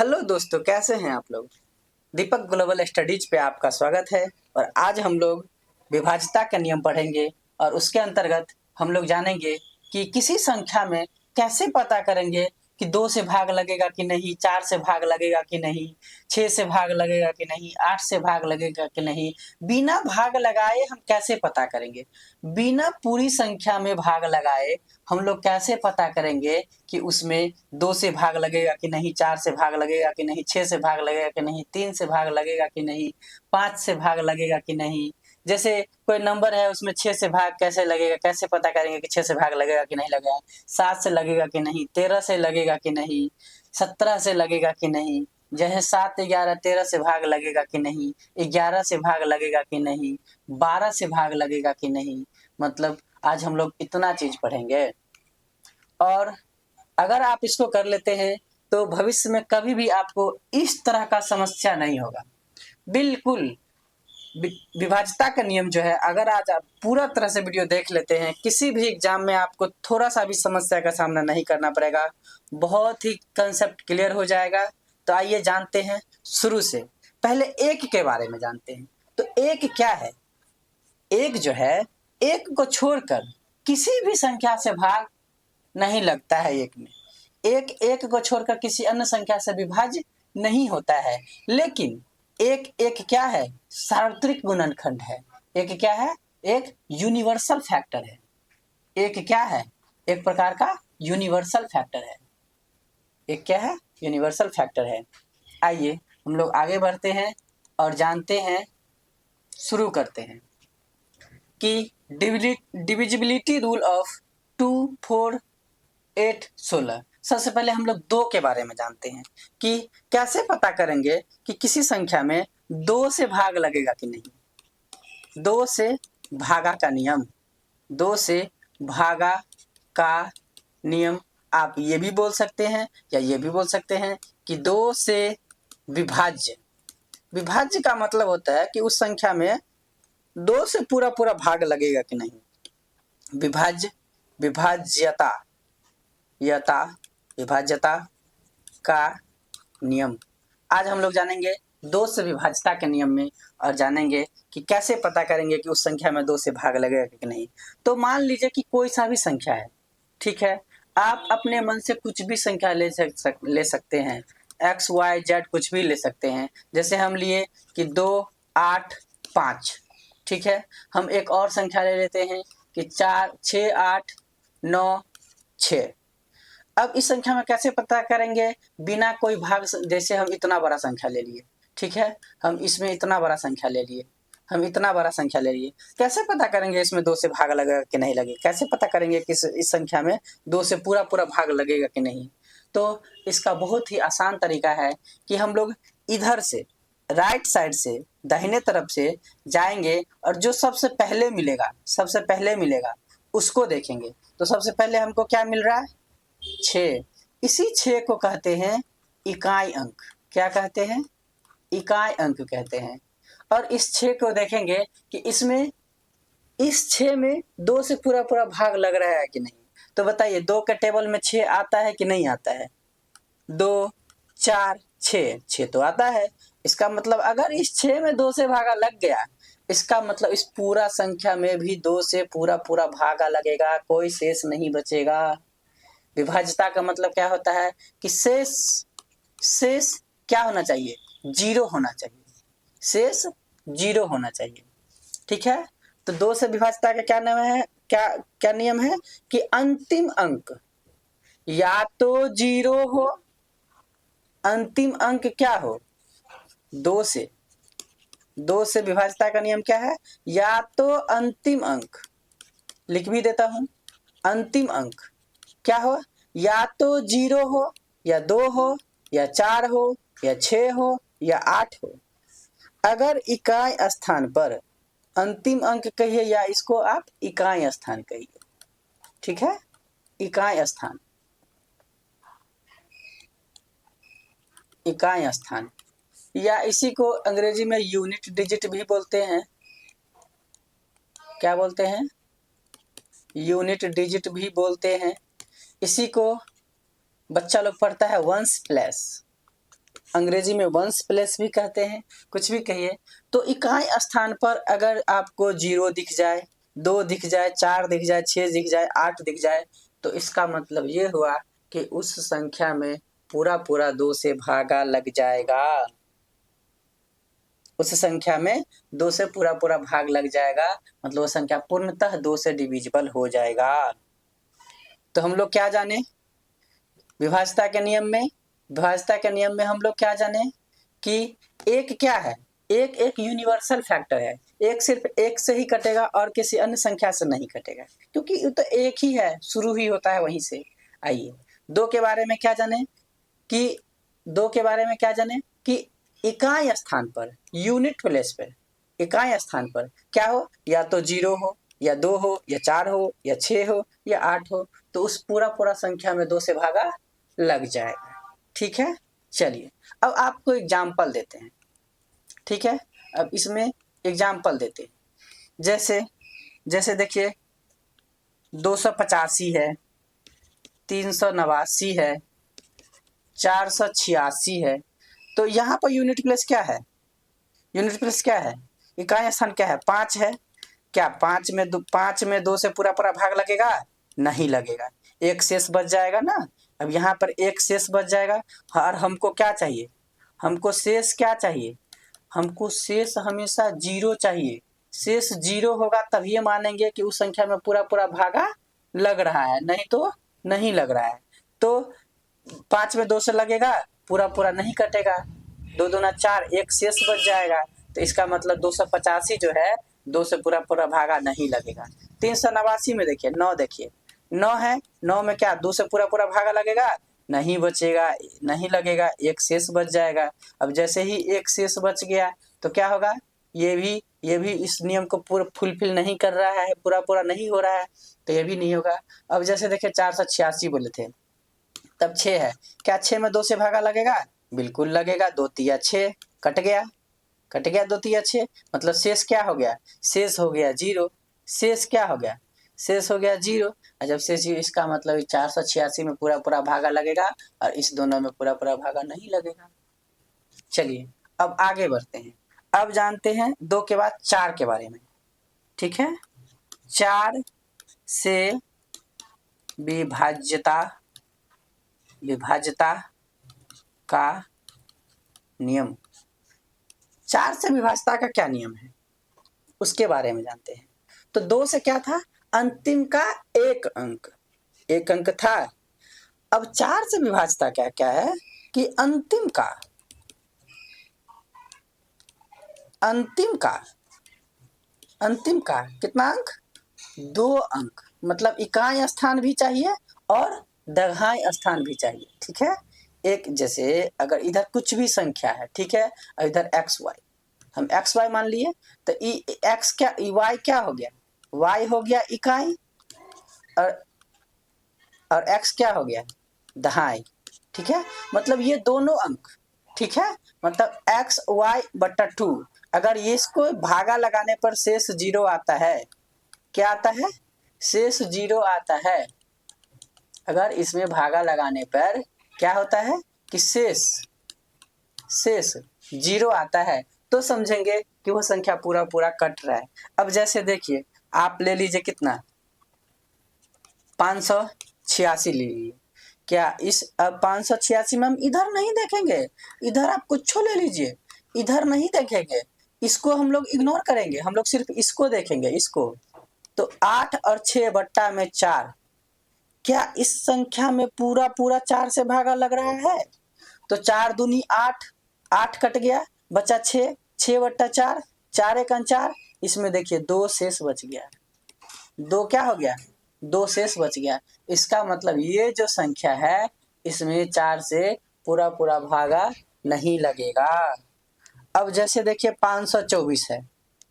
Hello दोस्तों, कैसे हैं आप लोग। दीपक ग्लोबल स्टडीज पे आपका स्वागत है। और आज हम लोग विभाज्यता का नियम पढ़ेंगे और उसके अंतर्गत हम लोग जानेंगे कि किसी संख्या में कैसे पता करेंगे कि 2 से भाग लगेगा कि नहीं, 4 से भाग लगेगा कि नहीं, 6 से भाग लगेगा कि नहीं, 8 से भाग लगेगा कि नहीं। बिना भाग लगाए हम कैसे पता करेंगे। बिना पूरी संख्या में भाग लगाए हम लोग कैसे पता करेंगे कि उसमें 2 से भाग लगेगा कि नहीं, 4 से भाग लगेगा कि नहीं, 6 से भाग लगेगा कि नहीं, 3 से भाग लगेगा कि नहीं, 5 से भाग लगेगा कि नहीं। जैसे कोई नंबर है उसमें 6 से भाग कैसे लगेगा, कैसे पता करेंगे कि 6 से भाग लगेगा कि नहीं लगेगा। 7 से लगेगा कि नहीं, 13 से लगेगा कि नहीं, 17 से लगेगा कि नहीं। जैसे 7, 11, 13 से भाग लगेगा कि नहीं, 11 से भाग लगेगा कि नहीं, 12 से भाग लगेगा कि नहीं। मतलब आज हम लोग इतना चीज पढ़ेंगे। और अगर आप इसको कर लेते हैं तो भविष्य में कभी भी आपको इस तरह का समस्या नहीं होगा। बिल्कुल विभाज्यता का नियम जो है, अगर आज आप पूरा तरह से वीडियो देख लेते हैं, किसी भी एग्जाम में आपको थोड़ा सा भी समस्या का सामना नहीं करना पड़ेगा। बहुत ही कंसेप्ट क्लियर हो जाएगा। तो आइए जानते हैं शुरू से। पहले एक के बारे में जानते हैं। तो एक क्या है। एक जो है, एक को छोड़कर किसी भी संख्या से भाग नहीं लगता है। एक में एक एक को छोड़कर किसी अन्य संख्या से विभाज्य नहीं होता है। लेकिन एक एक क्या है, सार्वत्रिक गुणनखंड है। एक क्या है, एक यूनिवर्सल फैक्टर है। एक क्या है, एक प्रकार का यूनिवर्सल फैक्टर है। एक क्या है, यूनिवर्सल फैक्टर है। आइए हम लोग आगे बढ़ते हैं और जानते हैं, शुरू करते हैं कि डिविजिबिलिटी रूल ऑफ 2, 4, 8, 16। सबसे पहले हम लोग 2 के बारे में जानते हैं कि कैसे पता करेंगे कि किसी संख्या में 2 से भाग लगेगा कि नहीं। 2 से भागा का नियम, 2 से भागा का नियम। आप ये भी बोल सकते हैं या ये भी बोल सकते हैं कि 2 से विभाज्य। विभाज्य का मतलब होता है कि उस संख्या में 2 से पूरा पूरा भाग लगेगा कि नहीं। विभाज्य, विभाज्यता, यता, विभाज्यता का नियम। आज हम लोग जानेंगे 2 से विभाज्यता के नियम में, और जानेंगे कि कैसे पता करेंगे कि उस संख्या में 2 से भाग लगेगा कि नहीं। तो मान लीजिए कि कोई सा भी संख्या है, ठीक है। आप अपने मन से कुछ भी संख्या ले सकते हैं। एक्स, वाई, जेड कुछ भी ले सकते हैं। जैसे हम लिए कि 2, 8, 5, ठीक है। हम एक और संख्या ले लेते हैं कि 4, 6, 8, 9, 6। अब इस संख्या में कैसे पता करेंगे बिना कोई भाग। जैसे हम इतना बड़ा संख्या ले लिए, ठीक है। हम इसमें इतना बड़ा संख्या ले लिए, हम इतना बड़ा संख्या ले लिए। कैसे पता करेंगे इसमें 2 से भाग लगेगा कि नहीं लगेगा। कैसे पता करेंगे कि इस संख्या में 2 से पूरा पूरा भाग लगेगा कि नहीं। तो इसका बहुत ही आसान तरीका है कि हम लोग इधर से, राइट साइड से, दाहिने तरफ से जाएंगे और जो सबसे पहले मिलेगा, सबसे पहले मिलेगा उसको देखेंगे। तो सबसे पहले हमको क्या मिल रहा है, 6। इसी 6 को कहते हैं इकाई अंक। क्या कहते हैं, इकाई अंक कहते हैं। और इस 6 को देखेंगे कि इसमें, इस 6 में 2 से पूरा पूरा भाग लग रहा है कि नहीं। तो बताइए 2 के टेबल में 6 आता है कि नहीं आता है। 2, 4, 6, 6 तो आता है। इसका मतलब अगर इस 6 में 2 से भागा लग गया, इसका मतलब इस पूरा संख्या में भी 2 से पूरा पूरा भागा लगेगा, कोई शेष नहीं बचेगा। विभाज्यता का मतलब क्या होता है कि शेष, शेष क्या होना चाहिए, 0 होना चाहिए। शेष 0 होना चाहिए, ठीक है। तो 2 से विभाज्यता का क्या नाम है, क्या क्या नियम है कि अंतिम अंक या तो 0 हो, अंतिम अंक क्या हो, 2 से। 2 से विभाज्यता का नियम क्या है, या तो अंतिम अंक, लिख भी देता हूं, अंतिम अंक क्या हो, या तो 0 हो, या 2 हो, या 4 हो, या 6 हो, या 8 हो। अगर इकाई स्थान पर अंतिम अंक कहिए या इसको आप इकाई स्थान कहिए, ठीक है। इकाई स्थान, इकाई स्थान, या इसी को अंग्रेजी में यूनिट डिजिट भी बोलते हैं। क्या बोलते हैं, यूनिट डिजिट भी बोलते हैं। इसी को बच्चा लोग पढ़ता है वंस प्लेस। अंग्रेजी में वंस प्लेस भी कहते हैं, कुछ भी कहिए। तो इकाई स्थान पर अगर आपको 0 दिख जाए, 2 दिख जाए, 4 दिख जाए, 6 दिख जाए, 8 दिख जाए, तो इसका मतलब ये हुआ कि उस संख्या में पूरा पूरा 2 से भागा लग जाएगा। उस संख्या में 2 से पूरा पूरा भाग लग जाएगा, मतलब वो संख्या पूर्णतः 2 से डिविजिबल हो जाएगा। तो हम लोग क्या जाने विभाज्यता के नियम में हम लोग क्या जाने कि एक क्या है, एक यूनिवर्सल फैक्टर है। एक सिर्फ एक से ही कटेगा और किसी अन्य संख्या से नहीं कटेगा, क्योंकि ये तो एक ही है, शुरू ही होता है वहीं से। आइए दो के बारे में क्या जाने कि इकाई स्थान पर, यूनिट प्लेस पर, इकाई स्थान पर क्या हो, या तो 0 हो, या 2 हो, या 4 हो, या 6 हो, या 8 हो, तो उस पूरा पूरा संख्या में 2 से भागा लग जाएगा। ठीक है, चलिए अब आपको एग्जाम्पल देते हैं। ठीक है, अब इसमें एग्जाम्पल देते हैं। जैसे देखिए 285 है, 389 है, 486 है। तो यहाँ पर यूनिट प्लेस क्या है, इकाई स्थान क्या है, 5 है। क्या 5 में 2 से पूरा पूरा भाग लगेगा, नहीं लगेगा, एक शेष बच जाएगा ना। अब यहाँ पर एक शेष बच जाएगा और हमको क्या चाहिए, हमको शेष क्या चाहिए, हमको शेष हमेशा 0 चाहिए। शेष 0 होगा तभी मानेंगे कि उस संख्या में पूरा पूरा भागा लग रहा है, नहीं तो नहीं लग रहा है। तो 5 में 2 से लगेगा, पूरा पूरा नहीं कटेगा, 2 दूना 4, एक शेष बच जाएगा। तो इसका मतलब 285 जो है 2 से पूरा पूरा भागा नहीं लगेगा। 389 में देखिए 9, देखिए 9 है, 9 में क्या 2 से पूरा पूरा भागा लगेगा, नहीं बचेगा, नहीं लगेगा, एक शेष बच जाएगा। अब जैसे ही एक शेष बच गया तो क्या होगा, ये भी इस नियम को पूरा फुलफिल नहीं कर रहा है, पूरा पूरा नहीं हो रहा है, तो ये भी नहीं होगा। अब जैसे देखिए 486 बोले थे, तब 6 है, क्या 6 में 2 से भागा लगेगा, बिल्कुल लगेगा, 2 तिया 6, कट गया 2 तिया 6, मतलब शेष क्या हो गया, शेष हो गया 0। शेष क्या हो गया, शेष हो गया 0। और जब शेष 0, इसका मतलब 486 में पूरा पूरा भागा लगेगा और इस दोनों में पूरा पूरा भागा नहीं लगेगा। चलिए अब आगे बढ़ते हैं, अब जानते हैं 2 के बाद 4 के बारे में। ठीक है, 4 से विभाज्यता का नियम। 4 से विभाज्यता का क्या नियम है उसके बारे में जानते हैं। तो 2 से क्या था, अंतिम का एक अंक था। अब 4 से विभाज्यता क्या है कि अंतिम का कितना अंक, 2 अंक, मतलब इकाई स्थान भी चाहिए और दघाई स्थान भी चाहिए। ठीक है, एक जैसे अगर इधर कुछ भी संख्या है, ठीक है, और इधर XY, हम XY मान लिए, तो x क्या, y क्या हो गया, y हो गया इकाई, और x क्या हो गया, दहाई। ठीक है, मतलब ये दोनों अंक, ठीक है, मतलब XY/2। अगर ये इसको भागा लगाने पर शेष 0 आता है, क्या आता है, शेष 0 आता है। अगर इसमें भागा लगाने पर क्या होता है कि शेष 0 आता है, तो समझेंगे कि वो संख्या पूरा पूरा कट रहा है। अब जैसे देखिए आप ले लीजिए कितना, 586 ले लीजिए। क्या इस 586 में हम इधर नहीं देखेंगे, इधर आप कुछ ले लीजिए, इधर नहीं देखेंगे, इसको हम लोग इग्नोर करेंगे, हम लोग सिर्फ इसको देखेंगे, इसको। तो 8 और 6 बट्टा में 4, क्या इस संख्या में पूरा पूरा 4 से भागा लग रहा है। तो 4 दूनी 8, 8 कट गया, बचा 6, 6/4, 4 1 4, इसमें देखिए 2 शेष बच गया, 2 क्या हो गया, 2 शेष बच गया। इसका मतलब ये जो संख्या है इसमें 4 से पूरा पूरा भागा नहीं लगेगा। अब जैसे देखिए 524 है,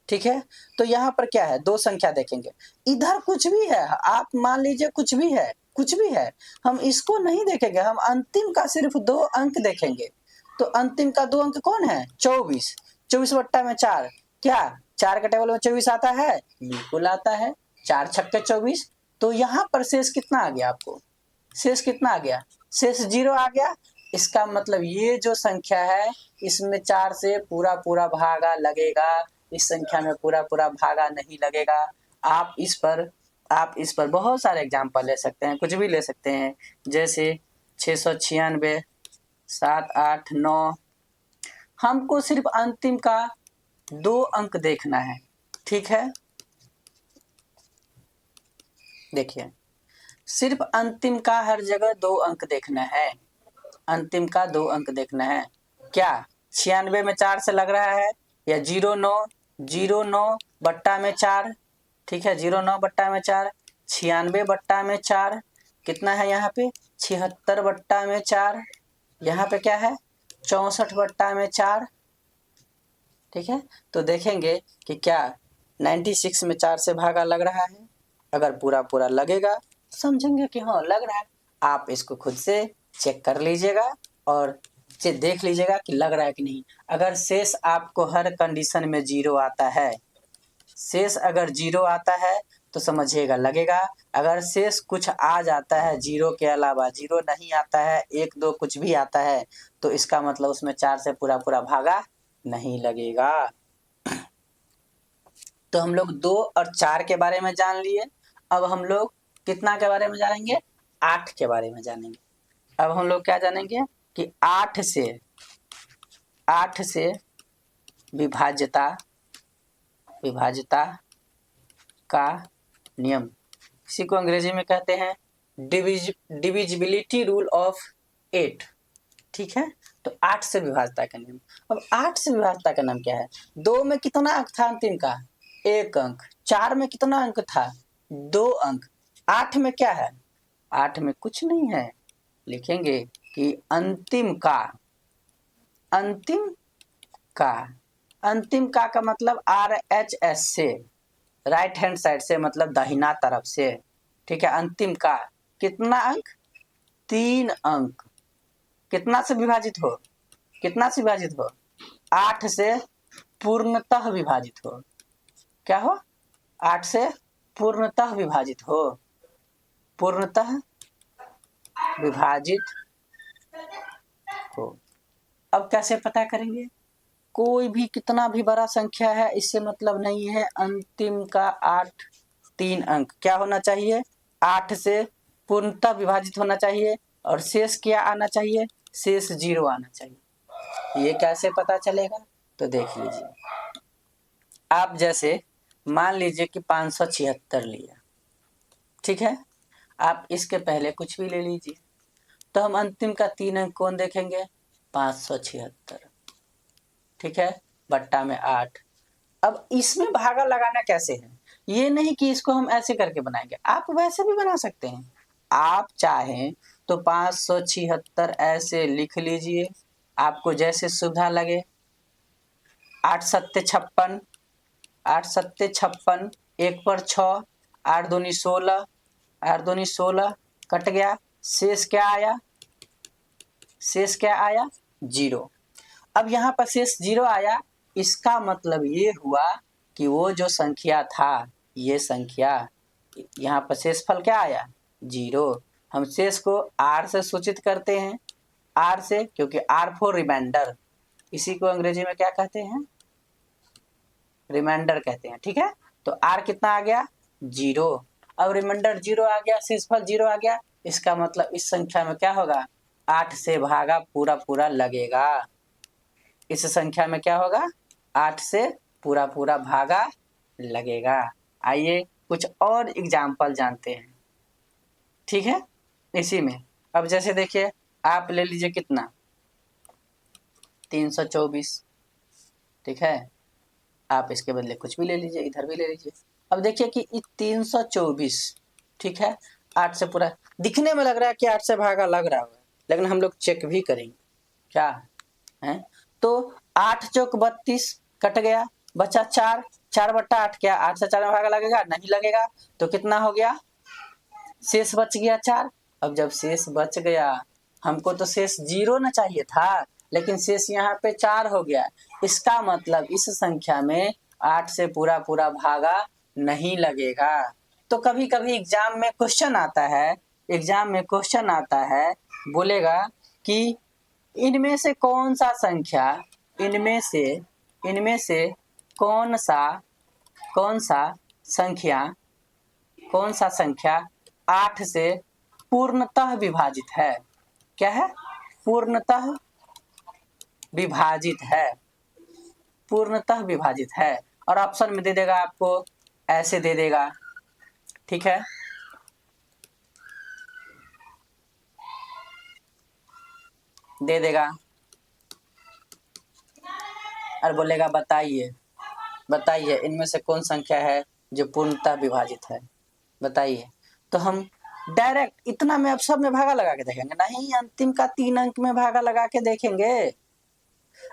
ठीक है, तो यहाँ पर क्या है, 2 संख्या देखेंगे, इधर कुछ भी है, आप मान लीजिए कुछ भी है, हम इसको नहीं देखेंगे, हम अंतिम का सिर्फ 2 अंक देखेंगे। तो अंतिम का 2 अंक कौन है, 24, 24 बट्टा में 4, क्या 4 के टेबल में 24 आता है, बिल्कुल आता है, 4 छक्के 24। तो यहाँ पर शेष कितना आ गया, आपको शेष कितना आ गया, शेष 0 आ गया। इसका मतलब ये जो संख्या है इसमें 4 से पूरा पूरा भागा लगेगा, इस संख्या में पूरा पूरा भागा नहीं लगेगा। आप इस पर बहुत सारे एग्जाम्पल ले सकते हैं, कुछ भी ले सकते हैं, जैसे 696, 7, 8, 9। हमको सिर्फ अंतिम का 2 अंक देखना है, ठीक है। देखिए, सिर्फ अंतिम का हर जगह 2 अंक देखना है, अंतिम का 2 अंक देखना है। क्या 96 में 4 से लग रहा है, या 09 बट्टा में 4, ठीक है, 09 बट्टा में 4, 96 बट्टा में 4 कितना है यहाँ पे, 76 बट्टा में 4, यहाँ पे क्या है, 64 बट्टा में 4, ठीक है। तो देखेंगे कि क्या 96 में 4 से भागा लग रहा है। अगर पूरा पूरा लगेगा समझेंगे कि हाँ लग रहा है। आप इसको खुद से चेक कर लीजिएगा और देख लीजिएगा कि लग रहा है कि नहीं। अगर शेष आपको हर कंडीशन में 0 आता है, शेष अगर 0 आता है तो समझिएगा लगेगा। अगर शेष कुछ आ जाता है 0 के अलावा, 0 नहीं आता है, 1, 2 कुछ भी आता है, तो इसका मतलब उसमें 4 से पूरा पूरा भागा नहीं लगेगा। तो हम लोग 2 और 4 के बारे में जान लिए। अब हम लोग कितना के बारे में जानेंगे, 8 के बारे में जानेंगे। अब हम लोग क्या जानेंगे कि 8 से विभाज्यता का नियम, इसी को अंग्रेजी में कहते हैं डिविजिबिलिटी रूल ऑफ 8, ठीक है। तो 8 से विभाज्यता का नियम। अब 8 से विभाज्यता का नाम क्या है, 2 में कितना अंक था अंतिम का, 1 अंक, 4 में कितना अंक था, 2 अंक, 8 में क्या है, 8 में कुछ नहीं है। लिखेंगे कि अंतिम का मतलब RHS से, राइट हैंड साइड से, मतलब दाहिना तरफ से, ठीक है। अंतिम का कितना अंक, 3 अंक, कितना से विभाजित हो, 8 से पूर्णतः विभाजित हो। क्या हो, 8 से पूर्णतः विभाजित हो, अब कैसे पता करेंगे, कोई भी कितना भी बड़ा संख्या है इससे मतलब नहीं है। अंतिम का 8 3 अंक क्या होना चाहिए, 8 से पूर्णतः विभाजित होना चाहिए, और शेष क्या आना चाहिए, शेष 0 आना चाहिए। ये कैसे पता चलेगा, तो देख लीजिए। आप जैसे मान लीजिए कि 576 लिया, ठीक है। आप इसके पहले कुछ भी ले लीजिए, तो हम अंतिम का 3 अंक कौन देखेंगे, 576, ठीक है, बट्टा में 8। अब इसमें भागा लगाना कैसे है, ये नहीं कि इसको हम ऐसे करके बनाएंगे, आप वैसे भी बना सकते हैं। आप चाहें तो 576 ऐसे लिख लीजिए, आपको जैसे सुविधा लगे। 8 सत्ते 56, 8 सत्ते 56, 1 पर 6, 8 दूनी 16, 8 दूनी 16 कट गया, शेष क्या आया, 0। अब यहाँ पर शेष 0 आया, इसका मतलब ये हुआ कि वो जो संख्या था, ये संख्या, यहाँ पर शेषफल क्या आया, 0। हम शेष को R से सूचित करते हैं, R से, क्योंकि R फॉर रिमाइंडर, इसी को अंग्रेजी में क्या कहते हैं, रिमाइंडर कहते हैं, ठीक है। तो R कितना आ गया, 0। अब रिमाइंडर 0 आ गया, शेषफल 0 आ गया, इसका मतलब इस संख्या में क्या होगा, 8 से भागा पूरा पूरा लगेगा। इस संख्या में क्या होगा, 8 से पूरा पूरा भागा लगेगा। आइए कुछ और एग्जाम्पल जानते हैं, ठीक है। इसी में अब जैसे देखिए, आप ले लीजिए कितना, 324, ठीक है। आप इसके बदले कुछ भी ले लीजिए, इधर भी ले लीजिए। अब देखिए कि 324, ठीक है, 8 से पूरा, दिखने में लग रहा है कि 8 से भागा लग रहा है, लेकिन हम लोग चेक भी करेंगे क्या है। तो 8 चौक 32 कट गया, बचा 4, 4 बट्टा 8, क्या 8 से 4 में भागा लगेगा, नहीं लगेगा। तो कितना हो गया, शेष बच गया 4। अब जब शेष बच गया, हमको तो शेष 0 ना चाहिए था, लेकिन शेष यहाँ पे 4 हो गया। इसका मतलब इस संख्या में 8 से पूरा पूरा भागा नहीं लगेगा। तो कभी कभी एग्जाम में क्वेश्चन आता है, बोलेगा कि इनमें से कौन सा संख्या, इनमें से कौन सा संख्या 8 से पूर्णतः विभाजित है? क्या है? पूर्णतः विभाजित है, पूर्णतः विभाजित है। और ऑप्शन में दे देगा आपको, ऐसे दे देगा, ठीक है। दे देगा और बोलेगा बताइए इनमें से कौन संख्या है जो पूर्णतः विभाजित है, बताइए। तो हम डायरेक्ट इतना में अब सब में भागा लगा के देखेंगे? नहीं, अंतिम का 3 अंक में भागा लगा के देखेंगे।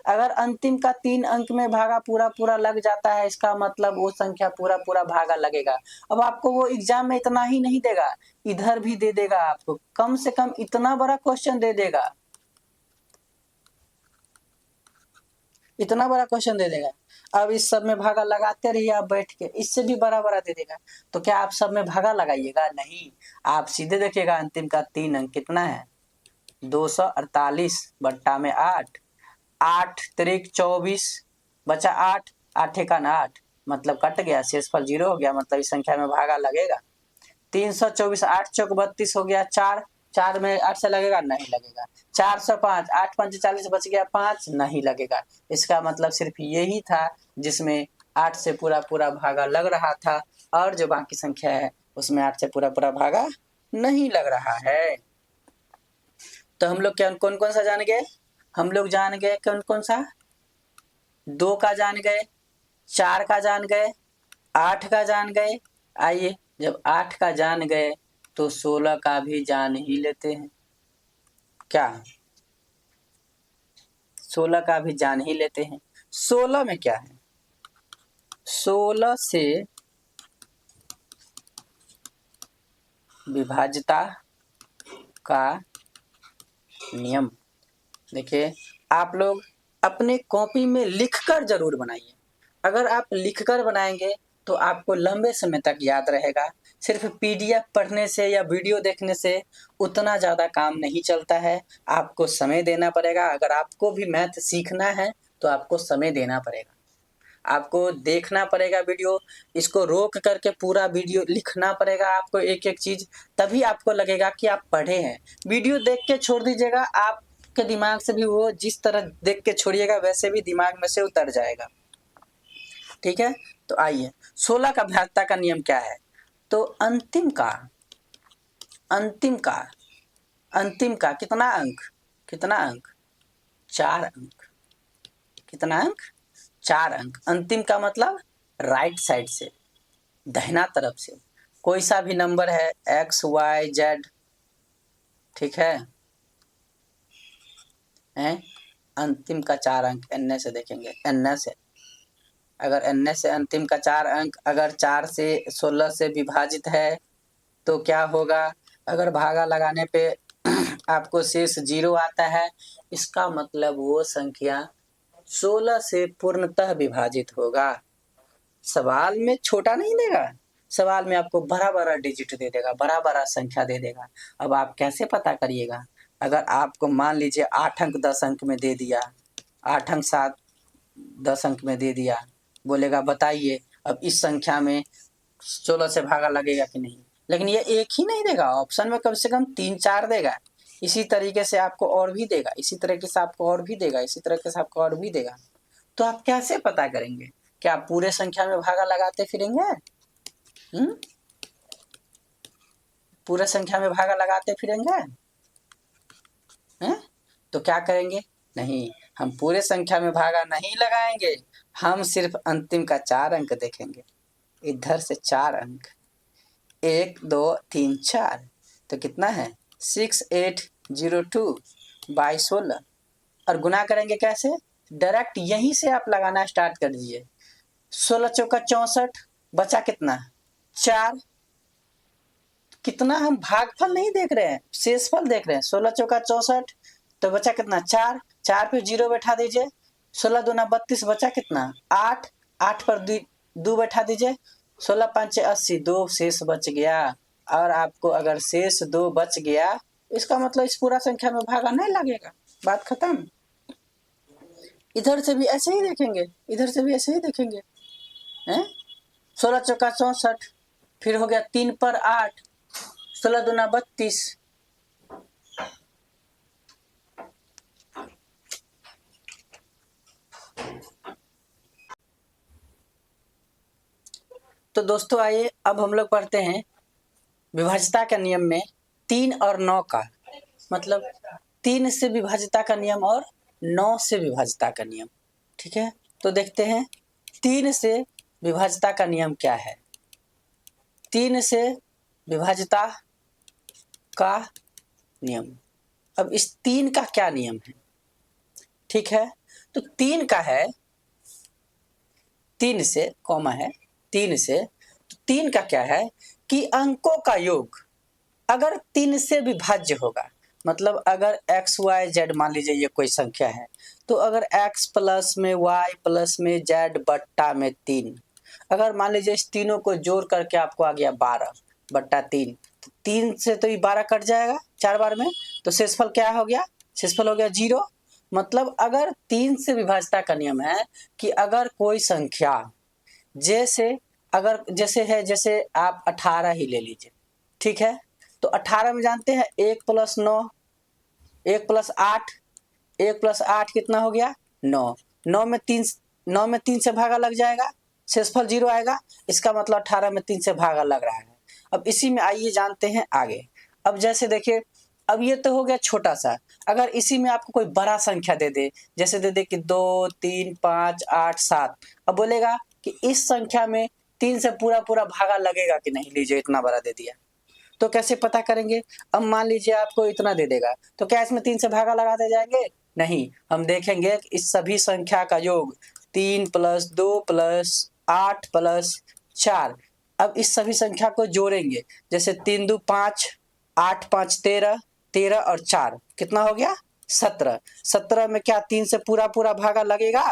अगर अंतिम का 3 अंक में भागा पूरा लग जाता है, इसका मतलब वो संख्या पूरा भागा लगेगा। अब आपको वो एग्जाम में इतना ही नहीं देगा, इधर भी दे देगा आपको, कम से कम इतना बड़ा क्वेश्चन दे देगा, इतना बड़ा क्वेश्चन दे देगा। अब इस सब में भागा लगाते रहिए आप बैठ के, इससे भी बड़ा दे देगा। तो क्या आप सब में भागा लगाइएगा? नहीं, आप सीधे देखिएगा अंतिम का 3 अंक कितना है, 248 बट्टा में 8, 8 त्रिक 24 बचा 8, 8 का 8 मतलब कट गया, शेषफल 0 हो गया, मतलब इस संख्या में भागा लगेगा। 324, 8 चौक 32 हो गया, 4 में 8 से लगेगा? नहीं लगेगा। 405, 8 पंच 40 बच गया 5, नहीं लगेगा। इसका मतलब सिर्फ यही था जिसमें 8 से पूरा भागा लग रहा था, और जो बाकी संख्या है उसमें 8 से पूरा भागा नहीं लग रहा है। तो हम लोग क्या कौन कौन सा जान गए? हम लोग जान गए कौन सा? 2 का जान गए, 4 का जान गए, 8 का जान गए। आइए, जब 8 का जान गए तो 16 का भी जान ही लेते हैं। क्या? 16 का भी जान ही लेते हैं। 16 में क्या है? 16 से विभाज्यता का नियम। देखिए, आप लोग अपने कॉपी में लिखकर जरूर बनाइए। अगर आप लिखकर बनाएंगे तो आपको लंबे समय तक याद रहेगा। सिर्फ पीडीएफ पढ़ने से या वीडियो देखने से उतना ज़्यादा काम नहीं चलता है, आपको समय देना पड़ेगा। अगर आपको भी मैथ सीखना है तो आपको समय देना पड़ेगा, आपको देखना पड़ेगा वीडियो, इसको रोक करके पूरा वीडियो लिखना पड़ेगा आपको, एक एक चीज़, तभी आपको लगेगा कि आप पढ़े हैं। वीडियो देख के छोड़ दीजिएगा, आपके दिमाग से भी वो जिस तरह देख के छोड़िएगा वैसे भी दिमाग में से उतर जाएगा, ठीक है। तो आइए, 16 का विभाज्यता का नियम क्या है? तो अंतिम का कितना अंक? 4 अंक। कितना अंक? 4 अंक। अंतिम का मतलब राइट साइड से, दाहिना तरफ से, कोई सा भी नंबर है x y z, ठीक है, अंतिम का 4 अंक n से देखेंगे, n से। अगर n से अंतिम का 4 अंक अगर 4 से 16 से विभाजित है तो क्या होगा? अगर भागा लगाने पे आपको शेष 0 आता है, इसका मतलब वो संख्या 16 से पूर्णतः विभाजित होगा। सवाल में छोटा नहीं देगा, सवाल में आपको बड़ा डिजिट दे देगा, बड़ा संख्या दे देगा। अब आप कैसे पता करिएगा? अगर आपको मान लीजिए 8 अंक 10 अंक में दे दिया, 8 अंक 7 10 अंक में दे दिया, बोलेगा बताइए अब इस संख्या में 16 से भागा लगेगा कि नहीं। लेकिन ये एक ही नहीं देगा, ऑप्शन में कम से कम 3-4 देगा। इसी तरीके से आपको और भी देगा, इसी तरीके से आपको और भी देगा, इसी तरीके से आपको और भी देगा। तो आप कैसे पता करेंगे? क्या आप पूरे संख्या में भागा लगाते फिरेंगे? पूरे संख्या में भागा लगाते फिरेंगे? तो क्या करेंगे? नहीं, हम पूरे संख्या में भागा नहीं लगाएंगे, हम सिर्फ अंतिम का 4 अंक देखेंगे। इधर से 4 अंक, 1 2 3 4, तो कितना है? 6802 बाई 16। और गुना करेंगे कैसे? डायरेक्ट यहीं से आप लगाना स्टार्ट कर दीजिए। 16 चौका 64, बचा कितना? 4। कितना हम भागफल नहीं देख रहे हैं, शेषफल देख रहे हैं। 16 चौका 64, तो बचा कितना? 4। 4 पे 0 बैठा दीजिए, 16 दूना 32, बचा कितना? 8। 8 पर 2 बैठा दीजिए, 16 5 80, 2 शेष बच गया। और आपको अगर शेष 2 बच गया, इसका मतलब इस पूरा संख्या में भागा नहीं लगेगा। बात खत्म। इधर से भी ऐसे ही देखेंगे, इधर से भी ऐसे ही देखेंगे हैं। 16 चौका 64, फिर हो गया 3 पर 8, 16 दूना 32। तो दोस्तों आइए अब हम लोग पढ़ते हैं विभाज्यता के नियम में 3 और 9 का, मतलब 3 से विभाज्यता का नियम और 9 से विभाज्यता का नियम। ठीक है, तो देखते हैं 3 से विभाज्यता का नियम क्या है। 3 से विभाज्यता का नियम, अब इस 3 का क्या नियम है। ठीक है, तो 3 का है, 3 से कॉमा है, 3 से, तो 3 का क्या है कि अंकों का योग अगर 3 से विभाज्य होगा, मतलब अगर x y z मान लीजिए ये कोई संख्या है, तो अगर x प्लस में y प्लस में z बट्टा में 3, अगर मान लीजिए इस तीनों को जोड़ करके आपको आ गया 12 बट्टा 3, तो 3 से तो ये 12 कट जाएगा 4 बार में, तो शेषफल क्या हो गया, शेषफल हो गया 0। मतलब अगर 3 से विभाज्यता का नियम है कि अगर कोई संख्या, जैसे अगर जैसे है, जैसे आप 18 ही ले लीजिए। ठीक है, तो 18 में जानते हैं 1 प्लस 9, 1 प्लस 8, 1 प्लस 8 कितना हो गया 9, 9 में 3, 9 में 3 से भागा लग जाएगा, शेषफल 0 आएगा। इसका मतलब 18 में 3 से भागा लग रहा है। अब इसी में आइए जानते हैं आगे। अब जैसे देखिए, अब ये तो हो गया छोटा सा, अगर इसी में आपको कोई बड़ा संख्या दे दे, जैसे दे दे कि 2 3 5 8 7, अब बोलेगा कि इस संख्या में 3 से पूरा पूरा भागा लगेगा कि नहीं, लीजिए इतना बड़ा दे दिया, तो कैसे पता करेंगे। अब मान लीजिए आपको इतना दे देगा, तो क्या इसमें 3 से भागा लगाते जाएंगे, नहीं, हम देखेंगे कि इस सभी संख्या का योग 3 प्लस 2 प्लस 8 प्लस 4। अब इस सभी संख्या को जोड़ेंगे, जैसे 3 दो 5, 8 5 13, 13 और 4 कितना हो गया 17। 17 में क्या 3 से पूरा पूरा भागा लगेगा,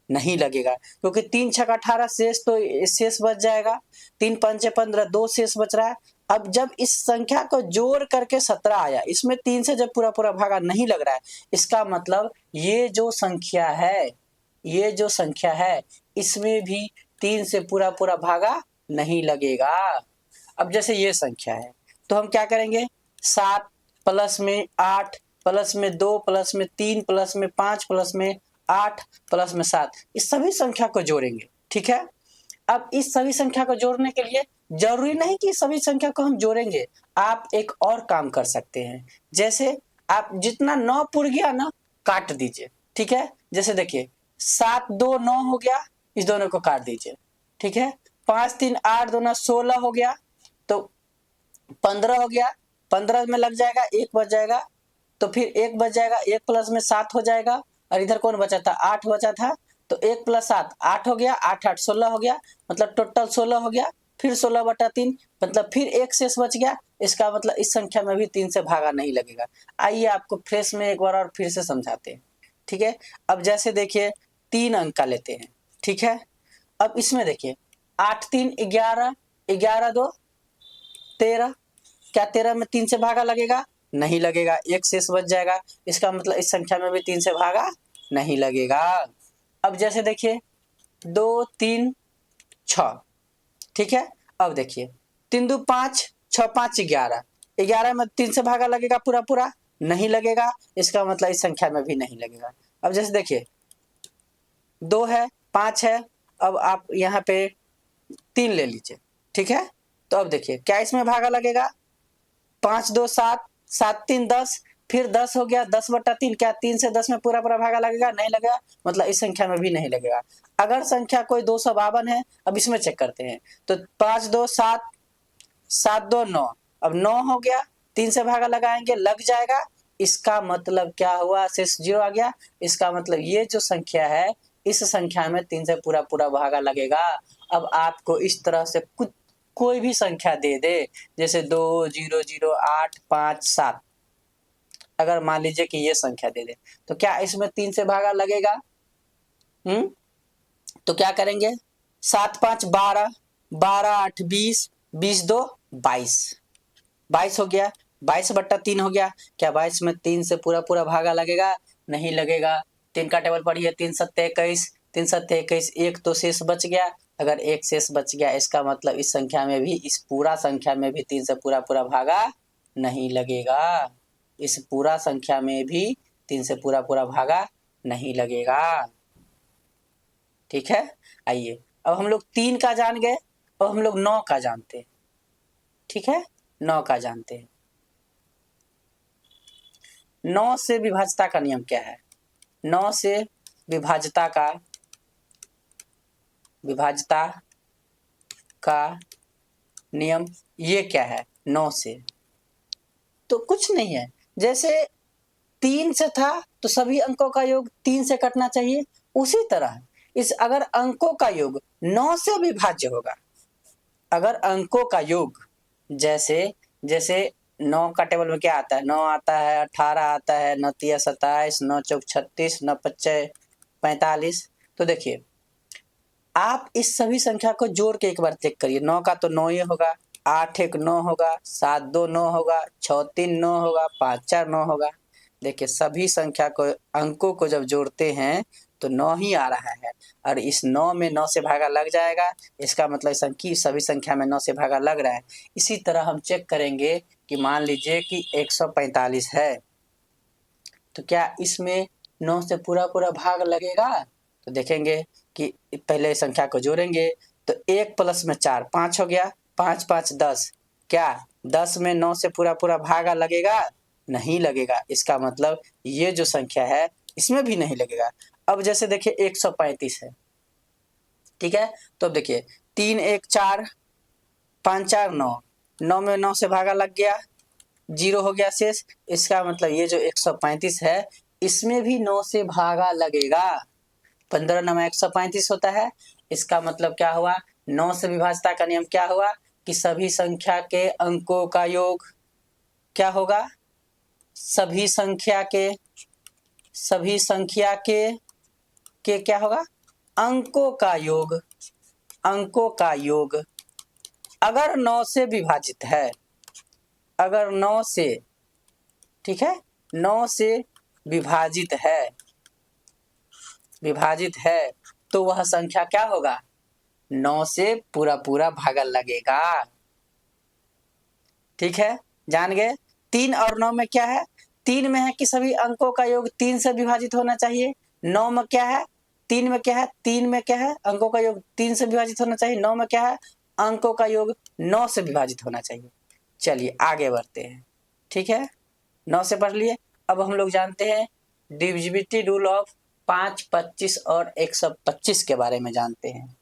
नहीं लगेगा, क्योंकि 3 छक 18 शेष, तो शेष बच जाएगा, 3 पंचे 15, 2 शेष बच रहा है। अब जब इस संख्या को जोड़ करके 17 आया, इसमें 3 से जब पूरा पूरा भागा नहीं लग रहा है, इसका मतलब ये जो संख्या है, ये जो संख्या है इसमें भी 3 से पूरा पूरा भागा नहीं लगेगा। अब जैसे ये संख्या है, तो हम क्या करेंगे, 7 प्लस में 8 प्लस में 2 प्लस में 3 प्लस में 5 प्लस में 8 प्लस में 7, इस सभी संख्या को जोड़ेंगे। ठीक है, अब इस सभी संख्या को जोड़ने के लिए जरूरी नहीं कि सभी संख्या को हम जोड़ेंगे, आप एक और काम कर सकते हैं। जैसे आप जितना 9 पुर गया ना, काट दीजिए। ठीक है, जैसे देखिए 7 2 9 हो गया, इस दोनों को काट दीजिए। ठीक है, 5 3 8 2 16 हो गया, तो 15 हो गया, 15 में लग जाएगा, 1 बच जाएगा, तो फिर 1 बच जाएगा, 1 प्लस में 7 हो जाएगा, और इधर कौन बचा था, 8 बचा था, तो 1 प्लस 7 8 हो गया, 8 8 16 हो गया, मतलब टोटल 16 हो गया, फिर 16 बटा 3, मतलब फिर 1 शेष बच गया। इसका मतलब इस संख्या में भी 3 से भागा नहीं लगेगा। आइए आपको फ्रेश में एक बार और फिर से समझाते हैं। ठीक है, अब जैसे देखिए 3 अंक का लेते हैं। ठीक है, अब इसमें देखिए 8 3 11, 11 2 13, क्या 13 में 3 से भागा लगेगा, नहीं लगेगा, 1 शेष बच जाएगा। इसका मतलब इस संख्या में भी 3 से भागा नहीं लगेगा। अब जैसे देखिए 2 3 6, ठीक है, अब देखिए 3 2 5 6 5 11, 11 में 3 से भागा लगेगा पूरा पूरा, नहीं लगेगा, इसका मतलब इस संख्या में भी नहीं लगेगा। अब जैसे देखिए 2 है 5 है, अब आप यहाँ पे 3 ले लीजिए। ठीक है, तो अब देखिए क्या इसमें भागा लगेगा, 5 2 7, 7 3 10, फिर 10 हो गया, 10 बटा 3, क्या 3 से 10 में पूरा पूरा भागा लगेगा, नहीं लगेगा, मतलब इस संख्या में भी नहीं लगेगा। अगर संख्या कोई 252 है, अब इसमें चेक करते हैं, तो 5 2 7, 7 2 9, अब 9 हो गया, 3 से भागा लगाएंगे, लग जाएगा। इसका मतलब क्या हुआ, शेष 0 आ गया। इसका मतलब ये जो संख्या है, इस संख्या में 3 से पूरा पूरा भागा लगेगा। अब आपको इस तरह से कुछ कोई भी संख्या दे दे, जैसे 2 0 0 8 5 7, अगर मान लीजिए कि ये संख्या दे दे, तो क्या इसमें 3 से भागा लगेगा, तो क्या करेंगे, 7 5 12, 12 8 20, 20 2 22, 22 हो गया, 22/3 हो गया। क्या 22 में 3 से पूरा पूरा भागा लगेगा? नहीं लगेगा। 3 का टेबल पढ़िए, 3 सत्ते 21, 3 सत्ते 21, एक तो शेष बच गया। अगर एक शेष बच गया इसका मतलब इस संख्या में भी, इस पूरा संख्या में भी 3 से पूरा पूरा भागा नहीं लगेगा। इस पूरा संख्या में भी 3 से पूरा पूरा भागा नहीं लगेगा। ठीक है, आइए अब हम लोग 3 का जान गए और हम लोग 9 का जानते हैं। ठीक है, 9 का जानते हैं। 9 से विभाज्यता का नियम क्या है? 9 से विभाज्यता का नियम ये क्या है? 9 से तो कुछ नहीं है। जैसे 3 से था तो सभी अंकों का योग 3 से कटना चाहिए, उसी तरह इस अगर अंकों का योग 9 से विभाज्य होगा, अगर अंकों का योग जैसे 9 का टेबल में क्या आता है? 9 आता है, 18 आता है, 9 तिया 27, 9 चौक 36, 9 पच्चे 45। तो देखिए आप इस सभी संख्या को जोड़ के एक बार चेक करिए। 9 का तो 9 ही होगा, 8 एक 9 होगा, 7 2 9 होगा, 6 3 9 होगा, 5 4 9 होगा। देखिए सभी संख्या को अंकों को जब जोड़ते हैं तो 9 ही आ रहा है और इस 9 में 9 से भागा लग जाएगा। इसका मतलब सभी संख्या में 9 से भागा लग रहा है। इसी तरह हम चेक करेंगे कि मान लीजिए कि 145 है, तो क्या इसमें 9 से पूरा पूरा भाग लगेगा? तो देखेंगे कि पहले संख्या को जोड़ेंगे तो 1 प्लस में 4 5 हो गया, 5 5 10। क्या 10 में 9 से पूरा पूरा भागा लगेगा? नहीं लगेगा। इसका मतलब ये जो संख्या है इसमें भी नहीं लगेगा। अब जैसे देखिए 135 है, ठीक है, तो अब देखिए 3 1 4, 5 4 9, 9 में 9 से भागा लग गया, 0 हो गया शेष। इसका मतलब ये जो 135 है इसमें भी 9 से भागा लगेगा। 15 9 135 होता है। इसका मतलब क्या हुआ? 9 से विभाज्यता का नियम क्या हुआ कि सभी संख्या के अंकों का योग क्या होगा? सभी संख्या के क्या होगा? अंकों का योग। अगर 9 से विभाजित है, अगर 9 से, ठीक है, 9 से विभाजित है तो वह संख्या क्या होगा? 9 से पूरा पूरा भागा लगेगा। ठीक है, जान गए। 3 और 9 में क्या है? 3 में है कि सभी अंकों का योग 3 से विभाजित होना चाहिए। 9 में क्या है? 3 में क्या है? 3 में क्या है? अंकों का योग 3 से विभाजित होना चाहिए। 9 में क्या है? अंकों का योग 9 से विभाजित होना चाहिए। चलिए आगे बढ़ते हैं। ठीक है, 9 से पढ़ लिए। अब हम लोग जानते हैं डिविजिबिलिटी रूल ऑफ 5, 25 और 125 के बारे में जानते हैं।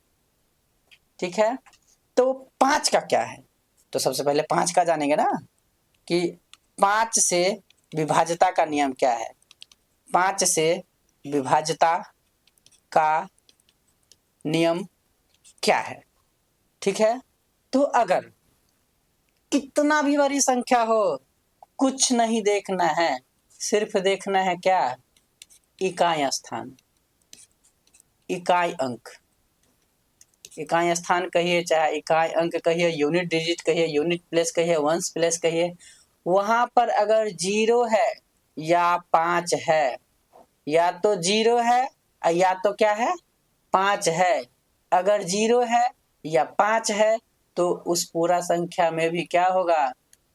ठीक है, तो 5 का क्या है? तो सबसे पहले 5 का जानेंगे ना कि 5 से विभाज्यता का नियम क्या है। 5 से विभाज्यता का नियम क्या है? ठीक है, तो अगर कितना भी बड़ी संख्या हो, कुछ नहीं देखना है, सिर्फ देखना है क्या? इकाई स्थान, इकाई अंक। इकाई स्थान कहिए चाहे इकाई अंक कहिए, यूनिट डिजिट कहिए, यूनिट प्लेस कहिए, वंश प्लेस कहिए, वहां पर अगर 0 है या 5 है, या तो 0 है या तो क्या है? 5 है। अगर 0 है या 5 है तो उस पूरा संख्या में भी क्या होगा?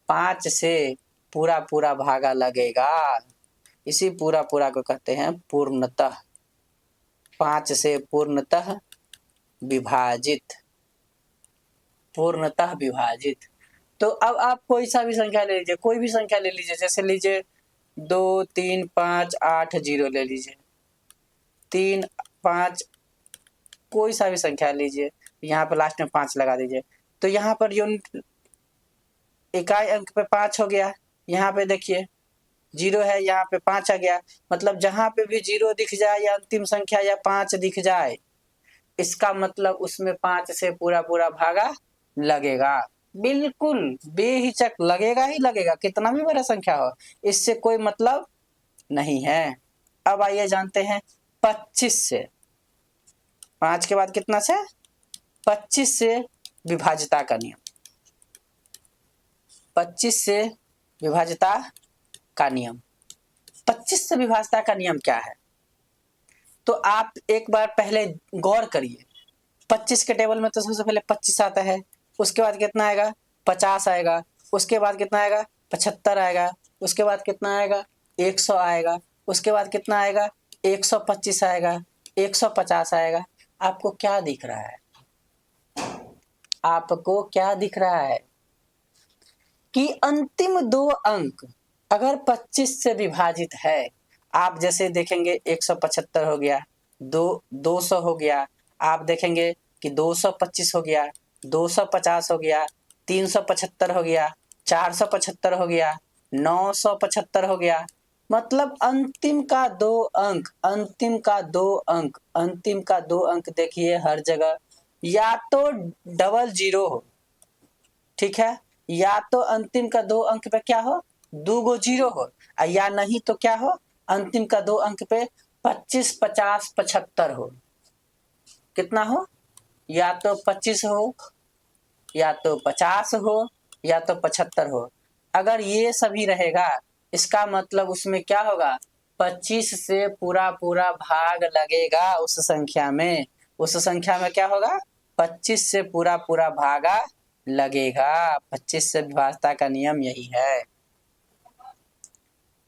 5 से पूरा पूरा भागा लगेगा। इसी पूरा पूरा को कहते हैं पूर्णतः। 5 से पूर्णतः विभाजित, पूर्णतः विभाजित। तो अब आप कोई सा भी संख्या ले लीजिए, कोई भी संख्या ले लीजिए, जैसे लीजिए 2 3 5 8 0 ले लीजिए, 3 5, कोई सा भी संख्या लीजिए, यहाँ पर लास्ट में 5 लगा दीजिए। तो यहाँ पर यूनिट इकाई अंक पे 5 हो गया, यहाँ पे देखिए 0 है, यहाँ पे 5 आ गया। मतलब जहाँ पे भी 0 दिख जाए या अंतिम संख्या या 5 दिख जाए, इसका मतलब उसमें 5 से पूरा पूरा भागा लगेगा। बिल्कुल बेहिचक लगेगा ही लगेगा, कितना भी बड़ा संख्या हो, इससे कोई मतलब नहीं है। अब आइए जानते हैं 25 से, 5 के बाद कितना से? 25 से विभाज्यता का नियम। 25 से विभाज्यता का नियम। 25 से विभाज्यता का नियम क्या है? तो आप एक बार पहले गौर करिए। 25 के टेबल में तो सबसे पहले 25 आता है, उसके बाद कितना आएगा? 50 आएगा, उसके बाद कितना आएगा? 75 आएगा, उसके बाद कितना आएगा? 100 आएगा, उसके बाद कितना आएगा? 125 आएगा, 150 आएगा। आपको क्या दिख रहा है? आपको क्या दिख रहा है कि अंतिम दो अंक अगर 25 से विभाजित है, आप जैसे देखेंगे 175 हो गया, 200 हो गया, आप देखेंगे कि 225 हो गया, 250 हो गया, 375 हो गया, 475 हो गया, 975 हो गया। मतलब अंतिम का दो अंक, अंतिम का दो अंक, अंतिम का दो अंक देखिए हर जगह या तो डबल जीरो हो, ठीक है, या तो अंतिम का दो अंक पे क्या हो? दो गो जीरो हो, या नहीं तो क्या हो? अंतिम का दो अंक पे 25, 50, 75 हो। कितना हो? या तो 25 हो, या तो 50 हो, या तो 75 हो। अगर ये सभी रहेगा, इसका मतलब उसमें क्या होगा? 25 से पूरा पूरा भाग लगेगा उस संख्या में। उस संख्या में क्या होगा? 25 से पूरा पूरा भागा लगेगा। 25 से विभाज्यता का नियम यही है।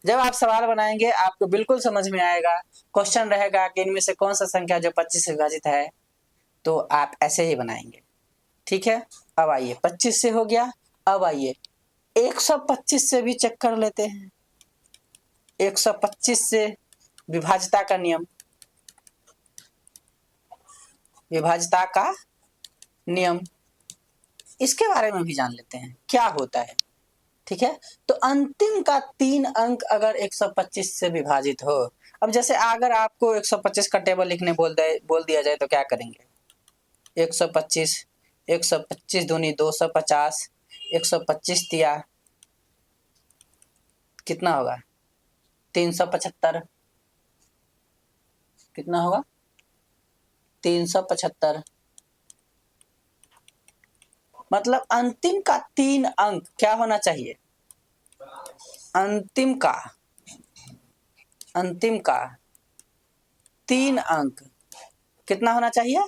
जब आप सवाल बनाएंगे आपको बिल्कुल समझ में आएगा। क्वेश्चन रहेगा कि इनमें से कौन सा संख्या जो 25 से विभाजित है, तो आप ऐसे ही बनाएंगे। ठीक है, अब आइए 25 से हो गया। अब आइए 125 से भी चेक कर लेते हैं। 125 से विभाज्यता का नियम, विभाज्यता का नियम, इसके बारे में भी जान लेते हैं क्या होता है। ठीक है, तो अंतिम का 3 अंक अगर 125 से विभाजित हो, अब जैसे अगर आपको 125 का टेबल लिखने बोल दिया जाए तो क्या करेंगे? 125, 125 दूनी 250, 125 दिया कितना होगा? 375। कितना होगा? 375। मतलब अंतिम का 3 अंक क्या होना चाहिए? अंतिम का 3 अंक कितना होना चाहिए?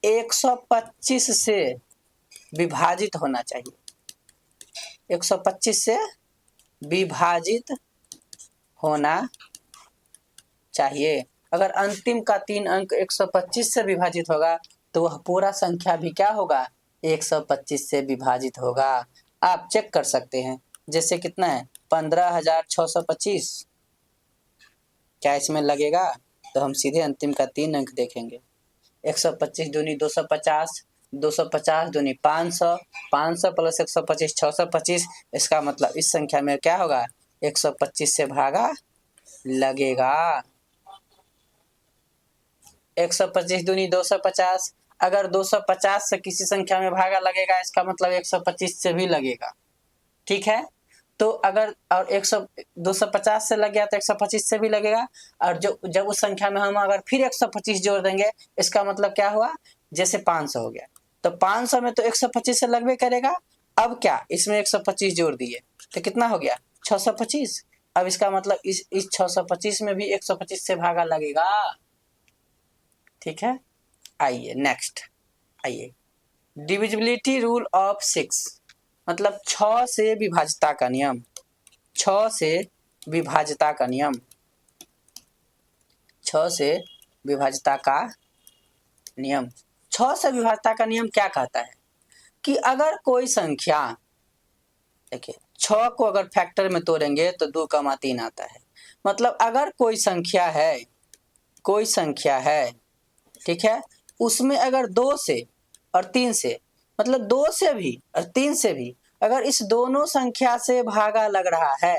125 से विभाजित होना चाहिए। 125 से विभाजित होना चाहिए। अगर अंतिम का 3 अंक 125 से विभाजित होगा तो वह पूरा संख्या भी क्या होगा? 125 से विभाजित होगा। आप चेक कर सकते हैं। जैसे कितना है? 15,625। क्या इसमें लगेगा? तो हम सीधे अंतिम का 3 अंक देखेंगे। 125 दूनी 250, 250 दूनी 500, 500 प्लस 125 625। इसका मतलब इस संख्या में क्या होगा? 125 से भागा लगेगा। 125 दूनी 250। अगर 250 से किसी संख्या में भागा लगेगा, इसका मतलब 125 से भी लगेगा। ठीक है, तो अगर और 250 से लग गया तो 125 से भी लगेगा। और जब उस संख्या में हम अगर फिर 125 जोड़ देंगे, इसका मतलब क्या हुआ? जैसे 500 हो गया, तो 500 में तो 125 से लगभग करेगा। अब क्या, इसमें 125 जोड़ दिए तो कितना हो गया? 625। अब इसका मतलब इस 625 में भी 125 से भागा लगेगा। ठीक है, आइए नेक्स्ट। आइए डिविजिबिलिटी रूल ऑफ 6, मतलब 6 से विभाज्यता का नियम। 6 से विभाज्यता का नियम, 6 से विभाज्यता का नियम। 6 से विभाज्यता का नियम क्या कहता है कि अगर कोई संख्या, देखिए 6 को अगर फैक्टर में तोड़ेंगे तो 2, 3 आता है। मतलब अगर कोई संख्या है, कोई संख्या है, ठीक है, उसमें अगर 2 से और 3 से, मतलब 2 से भी और 3 से भी अगर इस दोनों संख्या से भागा लग रहा है,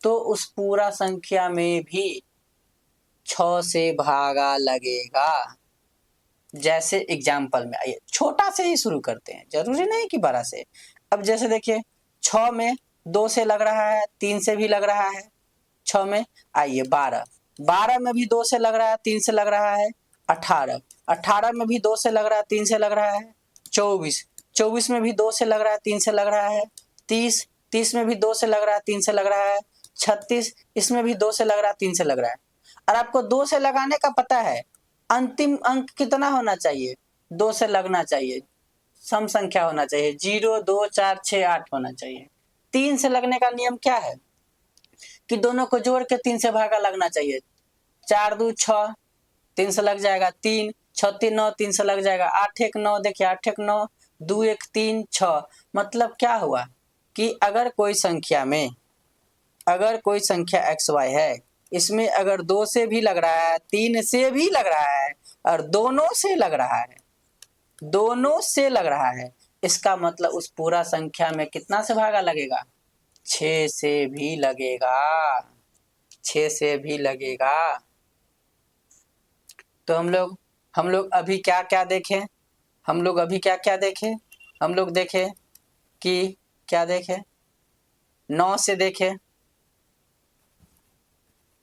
तो उस पूरा संख्या में भी 6 से भागा लगेगा। जैसे एग्जाम्पल में आइए छोटा से ही शुरू करते हैं, जरूरी नहीं कि बड़ा से। अब जैसे देखिए 6 में 2 से लग रहा है, 3 से भी लग रहा है। 6 में आइए 12, 12 में भी 2 से लग रहा है, 3 से लग रहा है। 18, 18 में भी 2 से लग रहा है, 3 से लग रहा है। 24, 24 में भी 2 से लग रहा है, 3 से लग रहा है। 30, 30 में भी 2 से लग रहा है, 3 से लग रहा है। 36 इसमें भी 2 से लग रहा है, 3 से लग रहा है। और आपको 2 से लगाने का पता है, अंतिम अंक कितना होना चाहिए, 2 से लगना चाहिए, सम संख्या होना चाहिए, 0 2 4 6 8 होना चाहिए। 3 से लगने का नियम क्या है कि दोनों को जोड़ के 3 से भागा लगना चाहिए। 4 2 6, 3 से लग जाएगा 3, 6 3 9, 3 से लग जाएगा 8 1 9। देखिए 8 1 9, 2 1 3 6। मतलब क्या हुआ कि अगर कोई संख्या एक्स वाई है, इसमें अगर 2 से भी लग रहा है, 3 से भी लग रहा है और दोनों से लग रहा है, इसका मतलब उस पूरा संख्या में कितना से भागा लगेगा, 6 से भी लगेगा, 6 से भी लगेगा। तो हम लोग अभी क्या क्या देखें, हम लोग देखें कि क्या देखें, 9 से देखें,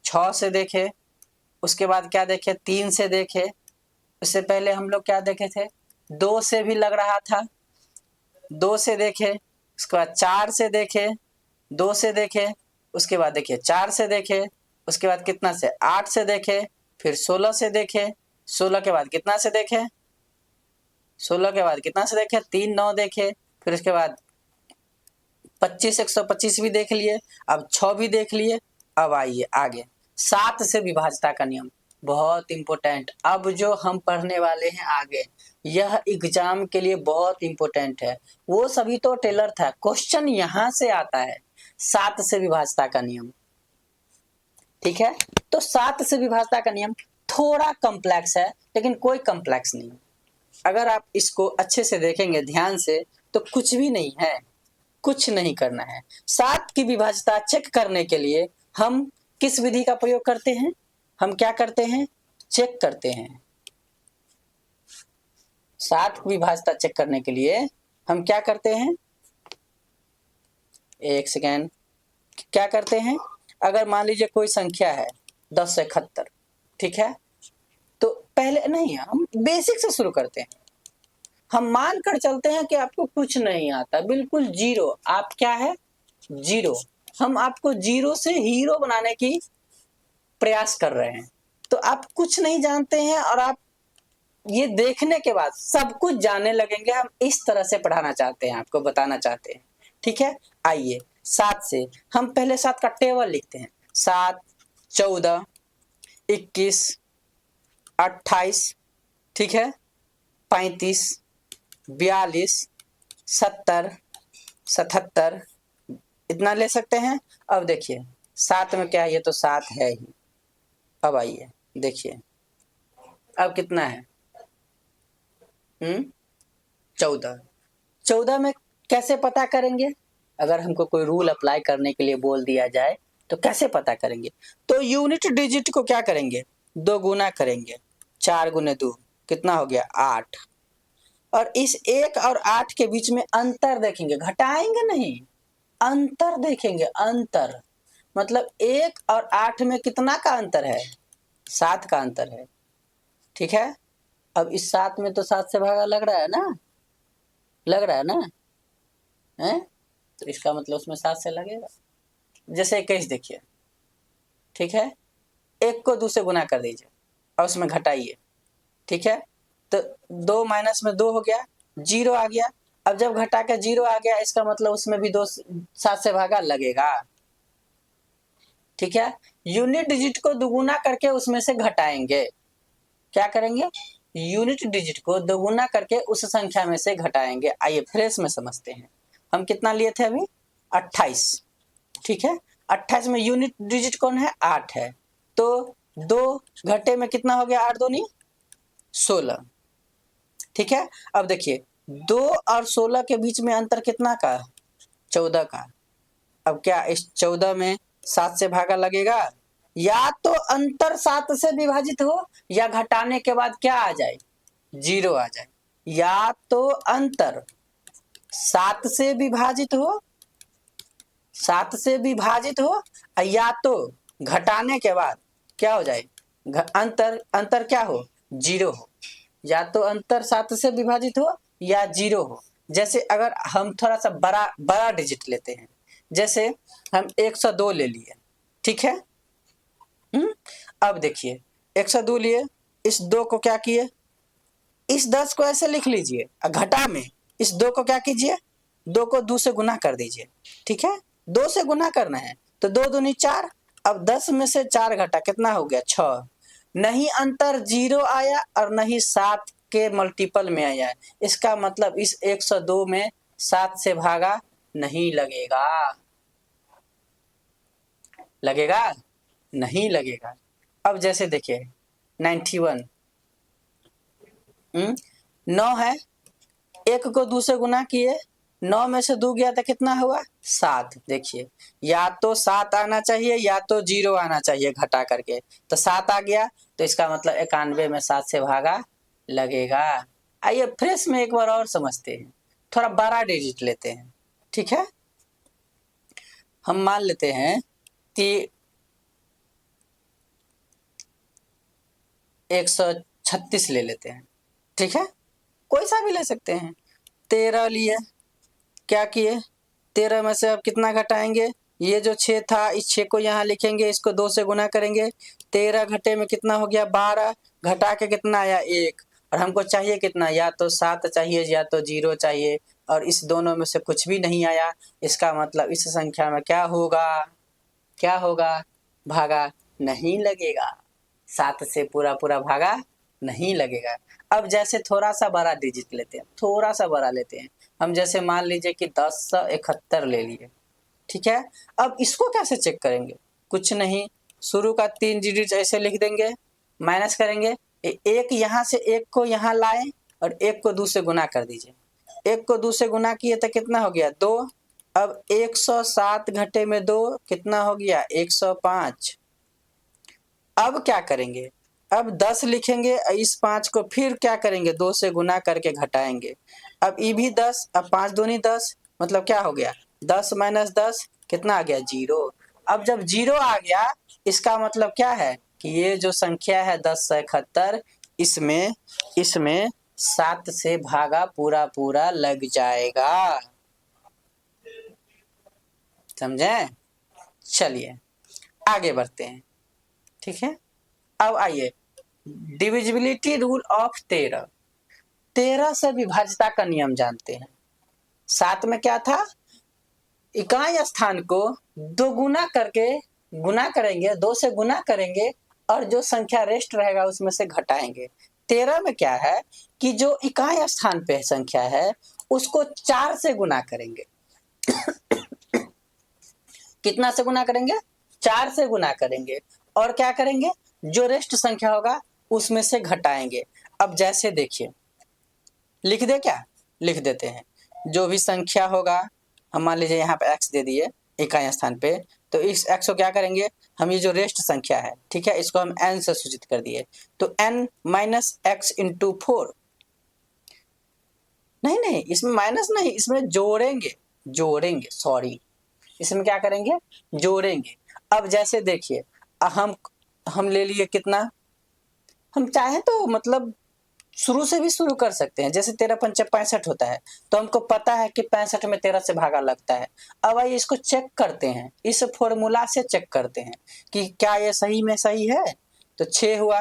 6 से देखें, उसके बाद क्या देखें, 3 से देखें। उससे पहले हम लोग क्या देखे थे, 2 से भी लग रहा था, 2 से देखे, उसके बाद 4 से देखे, 2 से देखे, उसके बाद देखिए 4 से देखे, उसके बाद कितना से 8 से देखे, फिर 16 से देखे, 16 के बाद कितना से देखे, 3 9 देखे, फिर उसके बाद 25 125 भी देख लिए, अब 6 भी देख लिए। अब आइए आगे, 7 से विभाज्यता का नियम बहुत इंपॉर्टेंट। अब जो हम पढ़ने वाले हैं आगे, यह एग्जाम के लिए बहुत इंपॉर्टेंट है। वो सभी तो टेलर था, क्वेश्चन यहां से आता है, 7 से विभाज्यता का नियम। ठीक है, तो 7 से विभाज्यता का नियम थोड़ा कॉम्प्लेक्स है, लेकिन कोई कॉम्प्लेक्स नहीं। अगर आप इसको अच्छे से देखेंगे ध्यान से, तो कुछ भी नहीं है, कुछ नहीं करना है। 7 की विभाज्यता चेक करने के लिए हम किस विधि का प्रयोग करते हैं, हम क्या करते हैं, चेक करते हैं। 7 की विभाज्यता चेक करने के लिए हम क्या करते हैं, एक सेकेंड, क्या करते हैं, अगर मान लीजिए कोई संख्या है 10 से 71, ठीक है, तो पहले नहीं, हम बेसिक से शुरू करते हैं। हम मान कर चलते हैं कि आपको कुछ नहीं आता, बिल्कुल जीरो। आप क्या है, जीरो। हम आपको जीरो से हीरो बनाने की प्रयास कर रहे हैं। तो आप कुछ नहीं जानते हैं और आप ये देखने के बाद सब कुछ जानने लगेंगे। हम इस तरह से पढ़ाना चाहते हैं, आपको बताना चाहते हैं। ठीक है, आइए 7 से हम पहले 7 का टेबल लिखते हैं। 7 14 21 28, ठीक है, 35 42 70 77, इतना ले सकते हैं। अब देखिए 7 में क्या है, ये तो 7 है ही। अब आइए देखिए अब कितना है, 14। 14 में कैसे पता करेंगे, अगर हमको कोई रूल अप्लाई करने के लिए बोल दिया जाए तो कैसे पता करेंगे, तो यूनिट डिजिट को क्या करेंगे, 2 गुना करेंगे। 4 गुने 2 कितना हो गया, 8। और इस 1 और 8 के बीच में अंतर देखेंगे, घटाएंगे नहीं, अंतर देखेंगे। अंतर मतलब 1 और 8 में कितना का अंतर है, 7 का अंतर है। ठीक है, अब इस 7 में तो 7 से भागा लग रहा है ना, लग रहा है ना, है, तो इसका मतलब उसमें 7 से लगेगा। जैसे 21 देखिए, ठीक है, 1 को 2 से गुना कर दीजिए और उसमें घटाइए। ठीक है, तो 2 माइनस में 2 हो गया, 0 आ गया। अब जब घटा के 0 आ गया, इसका मतलब उसमें भी 2 7 से भागा लगेगा। ठीक है, यूनिट डिजिट को दुगुना करके उसमें से घटाएंगे। क्या करेंगे, यूनिट डिजिट को दोगुना करके उस संख्या में से घटाएंगे। आइए फ्रेश में समझते हैं। हम कितना लिए थे अभी, 28। ठीक है, 28 में यूनिट डिजिट कौन है, 8 है। तो 2 घटे में कितना हो गया, 8 दूनी 16। ठीक है, अब देखिए 2 और 16 के बीच में अंतर कितना का, 14 का। अब क्या इस 14 में 7 से भागा लगेगा, या तो अंतर 7 से विभाजित हो या घटाने के बाद क्या आ जाए, 0 आ जाए। या तो अंतर 7 से विभाजित हो, 7 से विभाजित हो, या तो घटाने के बाद क्या हो जाए, अंतर क्या हो, 0 हो। या तो अंतर 7 से विभाजित हो या 0 हो। जैसे अगर हम थोड़ा सा बड़ा डिजिट लेते हैं, जैसे हम 102 ले लिए, ठीक है। अब देखिए 102 लिए, इस 2 को क्या किए, इस 10 को ऐसे लिख लीजिए, घटा में इस 2 को क्या कीजिए, 2 को 2 से गुना कर दीजिए, ठीक है। 2 से गुना करना है तो 2 दूनी 4, अब 10 में से 4 घटा कितना हो गया 6, नहीं अंतर 0 आया और नहीं 7 के मल्टीपल में आया है, इसका मतलब इस 102 में 7 से भागा नहीं लगेगा, लगेगा नहीं लगेगा। अब जैसे देखिए 91 9 है, 1 को 2 से गुना किए, 9 में से 2 गया तो कितना हुआ 7। देखिए या तो 7 आना चाहिए या तो 0 आना चाहिए घटा करके, तो 7 आ गया, तो इसका मतलब 91 में 7 से भागा लगेगा। आइए फ्रेश में एक बार और समझते हैं, थोड़ा बड़ा डिजिट लेते हैं, ठीक है। हम मान लेते हैं कि 136 ले लेते हैं, ठीक है, कोई सा भी ले सकते हैं। 13 लिए, क्या किए, 13 में से अब कितना घटाएंगे, ये जो 6 था इस 6 को यहाँ लिखेंगे, इसको 2 से गुना करेंगे, 13 घटे में कितना हो गया 12, घटा के कितना आया 1, और हमको चाहिए कितना, या तो 7 चाहिए या तो 0 चाहिए, और इस दोनों में से कुछ भी नहीं आया, इसका मतलब इस संख्या में क्या होगा, क्या होगा, भागा नहीं लगेगा, 7 से पूरा पूरा भागा नहीं लगेगा। अब जैसे थोड़ा सा बड़ा डिजिट लेते हैं, थोड़ा सा बड़ा लेते हैं, हम जैसे मान लीजिए कि 1071 ले लिए, ठीक है। अब इसको कैसे चेक करेंगे, कुछ नहीं, शुरू का 3 डिजिट ऐसे लिख देंगे, माइनस करेंगे, एक यहाँ से एक को यहाँ लाए और एक को 2 से गुना कर दीजिए, एक को 2 से गुना किए तो कितना हो गया 2, अब 107 घटे में 2 कितना हो गया 105। अब क्या करेंगे, अब 10 लिखेंगे, इस 5 को फिर क्या करेंगे 2 से गुना करके घटाएंगे, अब ये भी 10, अब 5 दूनी 10, मतलब क्या हो गया 10 माइनस 10 कितना आ गया 0। अब जब 0 आ गया इसका मतलब क्या है कि ये जो संख्या है 1071, इसमें 7 से भागा पूरा पूरा लग जाएगा, समझे। चलिए आगे बढ़ते हैं, ठीक है। अब आइए डिविजिबिलिटी रूल ऑफ 13 से विभाज्यता का नियम जानते हैं। 7 में क्या था, इकाई स्थान को 2 गुना करके गुना करेंगे, 2 से गुना करेंगे और जो संख्या रेस्ट रहेगा उसमें से घटाएंगे। 13 में क्या है कि जो इकाई स्थान पे संख्या है उसको 4 से गुना करेंगे। कितना से गुना करेंगे, 4 से गुना करेंगे, और क्या करेंगे, जो रेस्ट संख्या होगा उसमें से घटाएंगे। अब जैसे देखिए, लिख दे, क्या लिख देते हैं, जो भी संख्या होगा, हम मान लीजिए यहाँ पे x दे दिए इकाई स्थान पे, तो इस x को क्या करेंगे, हम ये जो रेस्ट संख्या है, ठीक है, इसको हम n से सूचित कर दिए, तो n माइनस x इंटू 4, नहीं इसमें माइनस नहीं, इसमें जोड़ेंगे सॉरी, इसमें क्या करेंगे जोड़ेंगे। अब जैसे देखिए हम ले लिए कितना, हम चाहे तो मतलब शुरू से भी शुरू कर सकते हैं, जैसे 13 पंचे 65 होता है, तो हमको पता है कि 65 में 13 से भागा लगता है। अब आइए इसको चेक करते हैं, इस फॉर्मूला से चेक करते हैं कि क्या ये सही में सही है, तो 6 हुआ।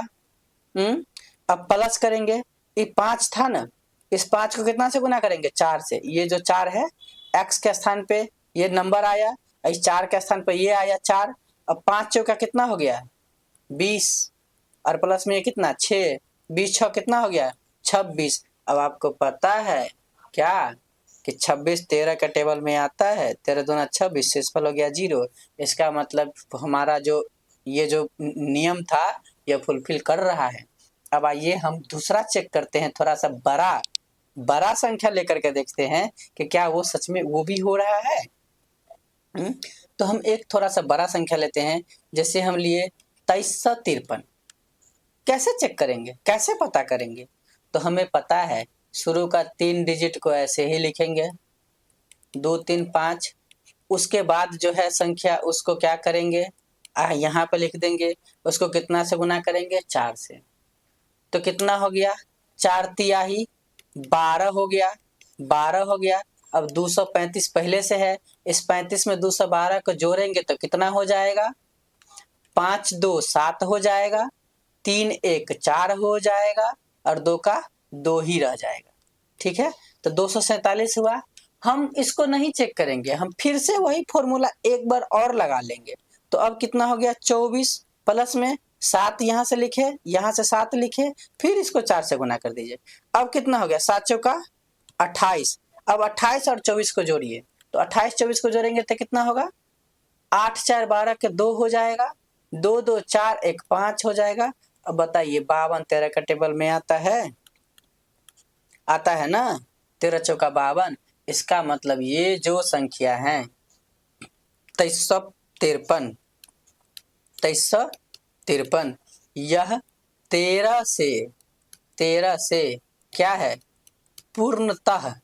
अब प्लस करेंगे, ये 5 था ना, इस 5 को कितना से गुना करेंगे 4 से, ये जो 4 है x के स्थान पे ये नंबर आया, इस 4 के स्थान पे ये आया 4, अब 5 चौका कितना हो गया 20, और प्लस में ये कितना 6, 20 6 कितना हो गया 26। अब आपको पता है क्या कि 26 13 का टेबल में आता है, 13 दूना 26, शेषफल हो गया 0, इसका मतलब हमारा जो ये जो नियम था ये फुलफिल कर रहा है। अब आइए हम दूसरा चेक करते हैं, थोड़ा सा बड़ा संख्या लेकर के देखते हैं कि क्या वो सच में वो भी हो रहा है। तो हम एक थोड़ा सा बड़ा संख्या लेते हैं, जैसे हम लिए 2353, कैसे चेक करेंगे, कैसे पता करेंगे, तो हमें पता है शुरू का 3 डिजिट को ऐसे ही लिखेंगे 2 3 5, उसके बाद जो है संख्या उसको क्या करेंगे यहाँ पे लिख देंगे, उसको कितना से गुना करेंगे 4 से, तो कितना हो गया 4 तिहाई 12 हो गया, 12 हो गया। अब 235 पहले से है, इस 35 में 212 को जोड़ेंगे तो कितना हो जाएगा? 5 2 7 हो जाएगा, 3 1 4 हो जाएगा और 2 का 2 ही रह जाएगा। ठीक है, तो 247 हुआ। हम इसको नहीं चेक करेंगे, हम फिर से वही फॉर्मूला एक बार और लगा लेंगे। तो अब कितना हो गया? 24 प्लस में 7 यहाँ से लिखे, यहाँ से 7 लिखे, फिर इसको 4 से गुना कर दीजिए। अब कितना हो गया? 7 चौका 28। अब 28 और 24 को जोड़िए, तो 28 24 को जोड़ेंगे तो कितना होगा? 8 4 12 के 2 हो जाएगा, 2 2 4 1 5 हो जाएगा। अब बताइए 52 13 का टेबल में आता है? आता है ना? 13 चौका 52। इसका मतलब ये जो संख्या है 2353, 2353, यह 13 से क्या है? पूर्णतः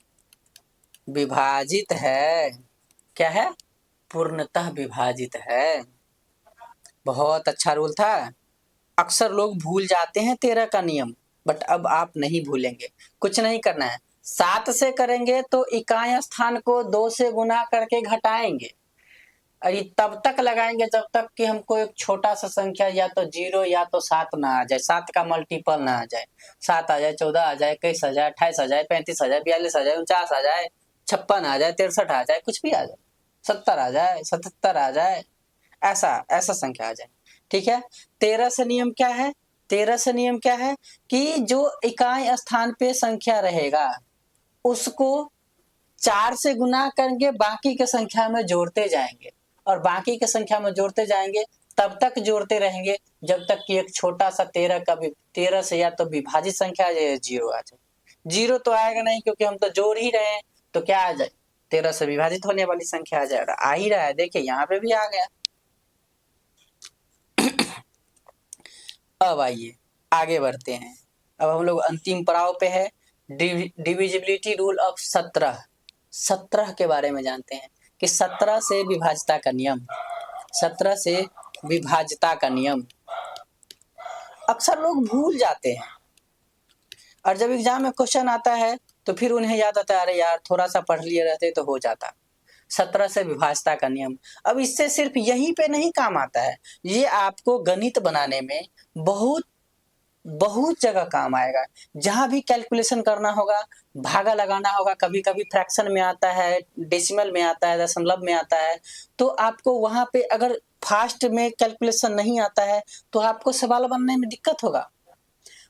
विभाजित है। क्या है? पूर्णतः विभाजित है। बहुत अच्छा रूल था। अक्सर लोग भूल जाते हैं 13 का नियम, बट अब आप नहीं भूलेंगे। कुछ नहीं करना है, 7 से करेंगे तो इकाई स्थान को 2 से गुना करके घटाएंगे, और ये तब तक लगाएंगे जब तक कि हमको एक छोटा सा संख्या या तो 0 या तो 7 ना आ जाए, 7 का मल्टीपल ना आ जाए। 7 आ जाए, 14 आ जाए, 21 आ जाए, 28 आ जाए, 35 आ जाए, 42 आ जाए, 49 आ जाए, 56 आ जाए, 63 आ जाए, कुछ भी आ जाए, 70 आ जाए, 77 आ जाए, ऐसा ऐसा संख्या आ जाए। ठीक है, 13 से नियम क्या है? 13 से नियम क्या है कि जो इकाई स्थान पे संख्या रहेगा उसको 4 से गुना करके बाकी के संख्या में जोड़ते जाएंगे, और बाकी के संख्या में जोड़ते जाएंगे, तब तक जोड़ते रहेंगे जब तक कि एक छोटा सा 13 से या तो विभाजित संख्या आ जाए या 0 आ जाए। 0 तो आएगा नहीं क्योंकि हम तो जोड़ ही रहे हैं, तो क्या आ जाए? 13 से विभाजित होने वाली संख्या आ जाए, और आ ही रहा है, देखिए यहाँ पे भी आ गया। अब आइए आगे बढ़ते हैं। अब हम लोग अंतिम पड़ाव पे है, डिविजिबिलिटी रूल ऑफ 17 के बारे में जानते हैं कि 17 से विभाज्यता का नियम, 17 से विभाज्यता का नियम अक्सर लोग भूल जाते हैं, और जब एग्जाम में क्वेश्चन आता है तो फिर उन्हें याद आता है, अरे यार थोड़ा सा पढ़ लिए रहते तो हो जाता। 17 से विभाज्यता का नियम, अब इससे सिर्फ यहीं पे नहीं काम आता है, ये आपको गणित बनाने में बहुत बहुत जगह काम आएगा। जहां भी कैलकुलेशन करना होगा, भागा लगाना होगा, कभी कभी फ्रैक्शन में आता है, डेसिमल में आता है, दशमलव में आता है, तो आपको वहां पे अगर फास्ट में कैलकुलेशन नहीं आता है तो आपको सवाल बनने में दिक्कत होगा।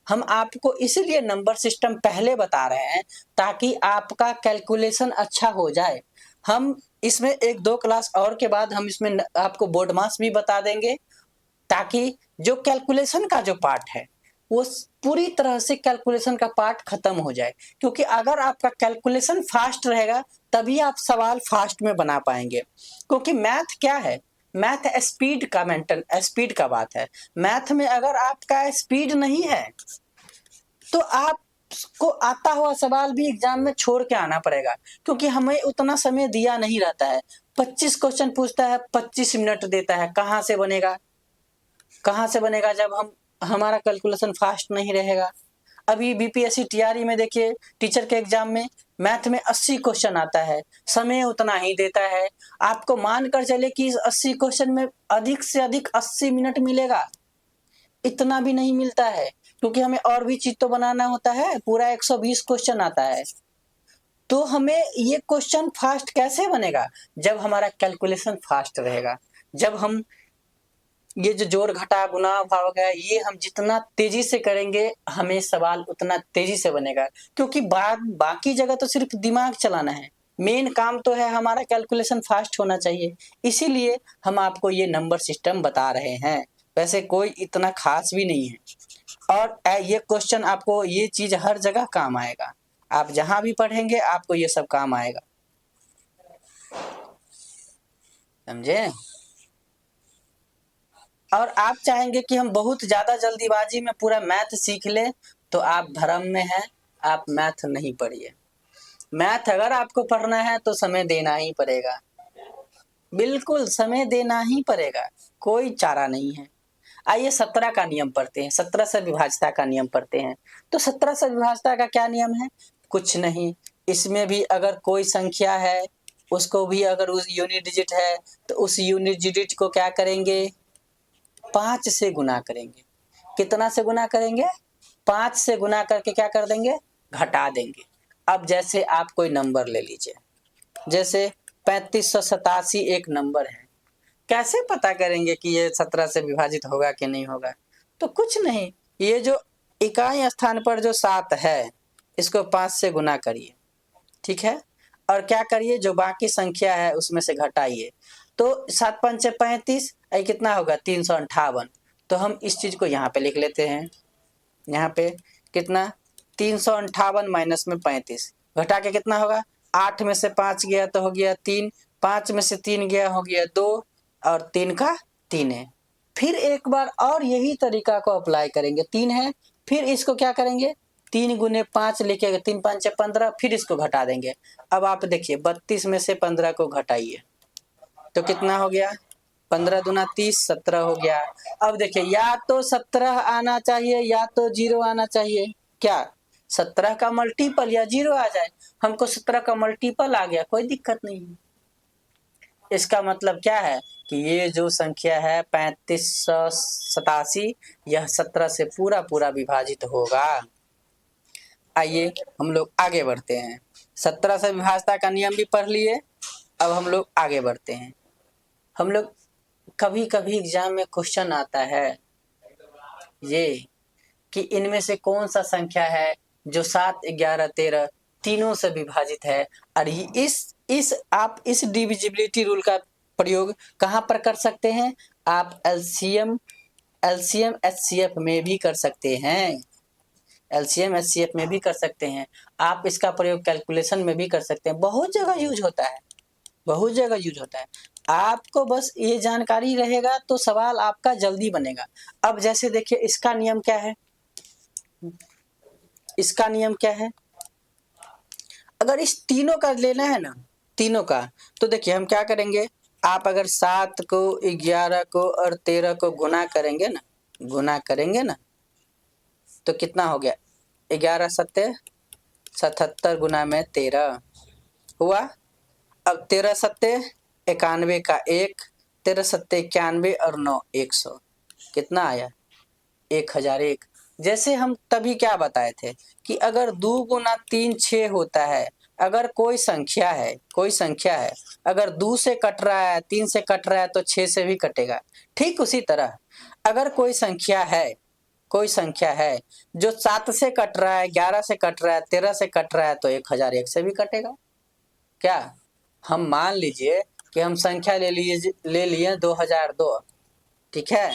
हम आपको इसीलिए नंबर सिस्टम पहले बता रहे हैं ताकि आपका कैलकुलेशन अच्छा हो जाए। हम इसमें 1-2 क्लास और के बाद हम इसमें आपको बोर्ड मास भी बता देंगे, ताकि जो कैलकुलेशन का जो पार्ट है वो पूरी तरह से कैलकुलेशन का पार्ट खत्म हो जाए। क्योंकि अगर आपका कैलकुलेशन फास्ट रहेगा तभी आप सवाल फास्ट में बना पाएंगे। क्योंकि मैथ क्या है? मैथ स्पीड का बात है। मैथ में अगर आपका स्पीड नहीं है तो आपको आता हुआ सवाल भी एग्जाम में छोड़ के आना पड़ेगा, क्योंकि हमें उतना समय दिया नहीं रहता है। 25 क्वेश्चन पूछता है, 25 मिनट देता है, कहाँ से बनेगा? कहाँ से बनेगा जब हमारा कैलकुलेशन फास्ट नहीं रहेगा। अभी बीपीएससी टीआरई में देखिए, टीचर के एग्जाम में मैथ में 80 क्वेश्चन आता है, समय उतना ही देता है। आपको मानकर चले कि इस 80 क्वेश्चन में अधिक से अधिक 80 मिनट मिलेगा, इतना भी नहीं मिलता है, क्योंकि हमें और भी चीज तो बनाना होता है। पूरा 120 क्वेश्चन आता है, तो हमें ये क्वेश्चन फास्ट कैसे बनेगा? जब हमारा कैलकुलेशन फास्ट रहेगा, जब हम ये जो जोड़ घटा गुना भाग है ये हम जितना तेजी से करेंगे हमें सवाल उतना तेजी से बनेगा। क्योंकि बाकी जगह तो सिर्फ दिमाग चलाना है, मेन काम तो है हमारा कैलकुलेशन फास्ट होना चाहिए। इसीलिए हम आपको ये नंबर सिस्टम बता रहे हैं, वैसे कोई इतना खास भी नहीं है। और ये क्वेश्चन आपको ये चीज हर जगह काम आएगा, आप जहां भी पढ़ेंगे आपको ये सब काम आएगा, समझे? और आप चाहेंगे कि हम बहुत ज्यादा जल्दीबाजी में पूरा मैथ सीख ले, तो आप भ्रम में हैं, आप मैथ नहीं पढ़िए। मैथ अगर आपको पढ़ना है तो समय देना ही पड़ेगा, बिल्कुल समय देना ही पड़ेगा, कोई चारा नहीं है। आइए 17 का नियम पढ़ते हैं, 17 से विभाज्यता का नियम पढ़ते हैं। तो 17 से विभाज्यता का क्या नियम है? कुछ नहीं, इसमें भी अगर कोई संख्या है, उसको भी अगर उस यूनिट डिजिट है तो उस यूनिट डिजिट को क्या करेंगे, 5 से गुना करेंगे। कितना से गुना करेंगे, 5 से गुना करके क्या कर देंगे, घटा देंगे। अब जैसे आप कोई नंबर ले लीजिए, जैसे 3587 एक नंबर है, कैसे पता करेंगे कि ये 17 से विभाजित होगा कि नहीं होगा? तो कुछ नहीं, ये जो इकाई स्थान पर जो 7 है, इसको 5 से गुना करिए, ठीक है, और क्या करिए, जो बाकी संख्या है उसमें से घटाइए। तो 7 पंचे 35, ये कितना होगा, 358। तो हम इस चीज को यहाँ पे लिख लेते हैं, यहाँ पे कितना, 358 माइनस में 35, घटा के कितना होगा, 8 में से 5 गया तो हो गया 3, 5 में से 3 गया हो गया 2, और 3 का 3 है। फिर एक बार और यही तरीका को अप्लाई करेंगे, 3 है, फिर इसको क्या करेंगे, 3 गुने 5 लिखेगा, 3 5 15, फिर इसको घटा देंगे। अब आप देखिए 32 में से 15 को घटाइए तो कितना हो गया, 15 दूना 30, 17 हो गया। अब देखिए या तो 17 आना चाहिए या तो 0 आना चाहिए, क्या 17 का मल्टीपल या 0 आ जाए, हमको 17 का मल्टीपल आ गया, कोई दिक्कत नहीं है। इसका मतलब क्या है कि ये जो संख्या है 3587, यह 17 से पूरा पूरा विभाजित होगा। आइए हम लोग आगे बढ़ते हैं, 17 से विभाजता का नियम भी पढ़ लिए, अब हम लोग आगे बढ़ते हैं। हम लोग कभी कभी एग्जाम में क्वेश्चन आता है ये कि इनमें से कौन सा संख्या है जो 7 11 13 तीनों से विभाजित है। और इस आप इस डिविजिबिलिटी रूल का प्रयोग कहाँ पर कर सकते हैं, आप एलसीएम एचसीएफ में भी कर सकते हैं, एलसीएम एचसीएफ में भी कर सकते हैं, आप इसका प्रयोग कैलकुलेशन में भी कर सकते हैं, बहुत जगह यूज होता है, बहुत जगह यूज होता है। आपको बस ये जानकारी रहेगा तो सवाल आपका जल्दी बनेगा। अब जैसे देखिए इसका नियम क्या है, इसका नियम क्या है, अगर इस तीनों का लेना है ना, तीनों का, तो देखिए हम क्या करेंगे, आप अगर 7 को 11 को और 13 को गुना करेंगे ना, गुना करेंगे ना, तो कितना हो गया, 11 सत्ते 77 गुना में 13 हुआ। अब 13 सत्ते 91 का 1, 13 सत्ते 91 और 9 100, कितना आया, 1001। जैसे हम तभी क्या बताए थे कि अगर 2 गुना 3 6 होता है, अगर कोई संख्या है, कोई संख्या है, अगर 2 से कट रहा है, 3 से कट रहा है तो 6 से भी कटेगा। ठीक उसी तरह अगर कोई संख्या है, कोई संख्या है जो 7 से कट रहा है, 11 से कट रहा है, 13 से कट रहा है तो 1001 से भी कटेगा। क्या हम मान लीजिए कि हम संख्या ले लिए 2002, ठीक है,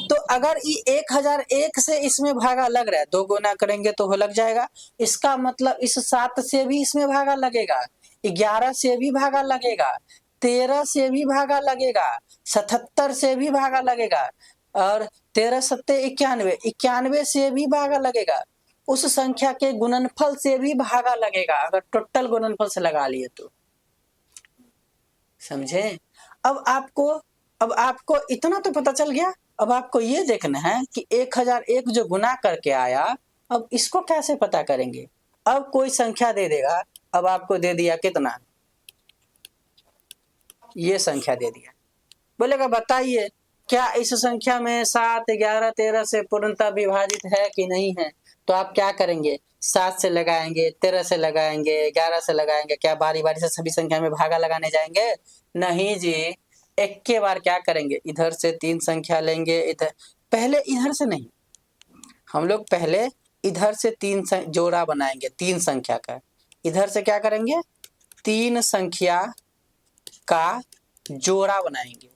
तो अगर ये 1001 से इसमें भागा लग रहा है, 2 गुना करेंगे तो वो लग जाएगा, इसका मतलब इस 7 से भी इसमें भागा लगेगा, 11 से भी भागा लगेगा, 13 से भी भागा लगेगा, 77 से भी भागा लगेगा, और 13 सत्ते 91, 91 से भी भागा लगेगा, उस संख्या के गुणनफल से भी भागा लगेगा, अगर टोटल गुणनफल से लगा लिए तो, समझे। अब आपको इतना तो पता चल गया, अब आपको ये देखना है कि 1001 जो गुना करके आया, अब इसको कैसे पता करेंगे। अब कोई संख्या दे देगा, अब आपको दे दिया कितना, ये संख्या दे दिया, बोलेगा बताइए क्या इस संख्या में 7 11 13 से पूर्णतः विभाजित है कि नहीं है, तो आप क्या करेंगे, 7 से लगाएंगे, 13 से लगाएंगे, 11 से लगाएंगे, क्या बारी बारी से सभी संख्या में भागा लगाने जाएंगे, नहीं जी, एक के बार क्या करेंगे, इधर से 3 संख्या लेंगे, इधर पहले इधर से नहीं, हम लोग पहले इधर से 3 जोड़ा बनाएंगे, 3 संख्या का, इधर से क्या करेंगे, 3 संख्या का जोड़ा बनाएंगे,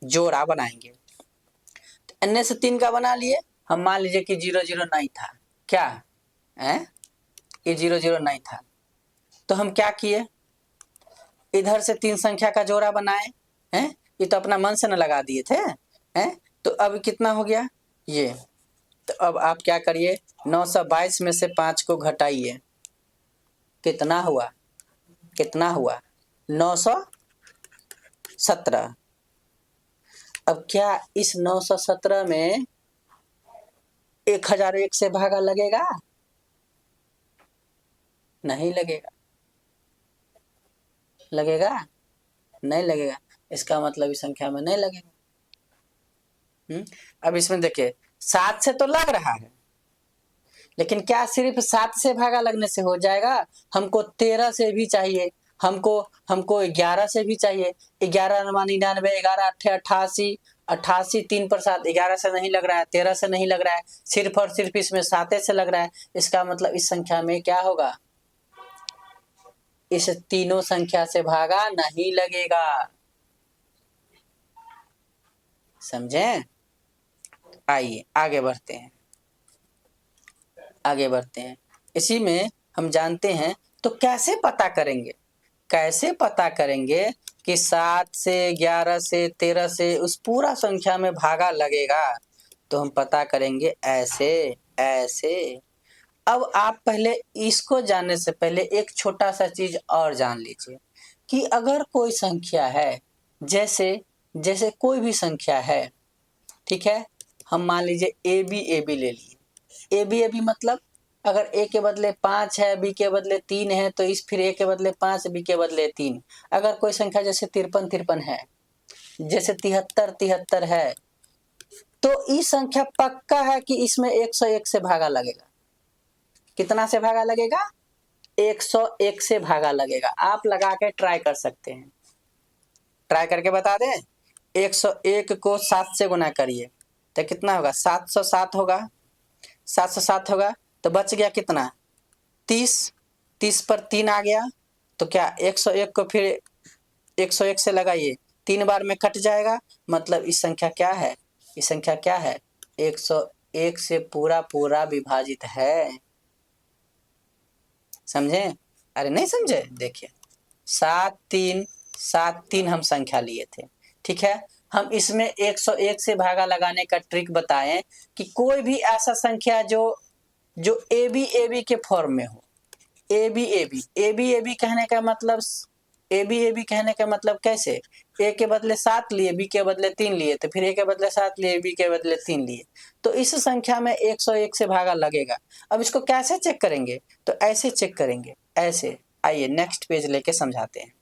जोड़ा बनाएंगे, अन्य से 3 का बना लिए, हम मान लीजिए कि 009 था, क्या है, ये 009 था, तो हम क्या किए, इधर से 3 संख्या का जोड़ा बनाए हैं, ये तो अपना मन से न लगा दिए थे हैं, तो अब कितना हो गया ये, तो अब आप क्या करिए, 922 में से 5 को घटाइए, कितना हुआ, कितना हुआ, 917। अब क्या इस 917 में 1001 से भागा लगेगा, नहीं लगेगा, लगेगा? नहीं लगेगा। इसका मतलब इस संख्या में नहीं लगेगा। अब इसमें देखिए 7 से तो लग रहा है, लेकिन क्या सिर्फ 7 से भागा लगने से हो जाएगा? हमको 13 से भी चाहिए, हमको हमको 11 से भी चाहिए। 11 9 99, 11 8 88, 88 3 पर 7, 11 से नहीं लग रहा है, 13 से नहीं लग रहा है, सिर्फ और सिर्फ इसमें 7 से लग रहा है। इसका मतलब इस संख्या में क्या होगा? इस तीनों संख्या से भागा नहीं लगेगा। समझे? आइए आगे बढ़ते हैं, आगे बढ़ते हैं। इसी में हम जानते हैं, तो कैसे पता करेंगे? कैसे पता करेंगे कि 7 से 11 से 13 से उस पूरा संख्या में भागा लगेगा? तो हम पता करेंगे ऐसे ऐसे। अब आप पहले इसको जानने से पहले एक छोटा सा चीज और जान लीजिए कि अगर कोई संख्या है, जैसे जैसे कोई भी संख्या है, ठीक है, हम मान लीजिए ए बी ले लिए। ए बी मतलब अगर ए के बदले 5 है, बी के बदले 3 है, तो इस फिर ए के बदले 5, बी के बदले 3। अगर कोई संख्या जैसे 53 है, जैसे 73 है, तो इस संख्या पक्का है कि इसमें 101 से भागा लगेगा। कितना से भागा लगेगा? 101 से भागा लगेगा। आप लगा के ट्राई कर सकते हैं, ट्राई करके बता दें। 101 को 7 से गुना करिए तो कितना होगा? 707 होगा। 707 होगा तो बच गया कितना? 30। 30 पर 3 आ गया, तो क्या 101 को फिर 101 से लगाइए, 3 बार में कट जाएगा। मतलब इस संख्या क्या है? इस संख्या क्या है? 101 से पूरा पूरा विभाजित है। समझे? अरे नहीं समझे? देखिए 7 3 हम संख्या लिए थे, ठीक है। हम इसमें 101 से भागा लगाने का ट्रिक बताएं कि कोई भी ऐसा संख्या जो जो ए बी के फॉर्म में हो। ए बी कहने का मतलब कैसे? ए के बदले 7 लिए, बी के बदले 3 लिए, तो फिर ए के बदले 7 लिए, बी के बदले 3 लिए, तो इस संख्या में 101 से भागा लगेगा। अब इसको कैसे चेक करेंगे? तो ऐसे चेक करेंगे, ऐसे। आइए नेक्स्ट पेज लेके समझाते हैं।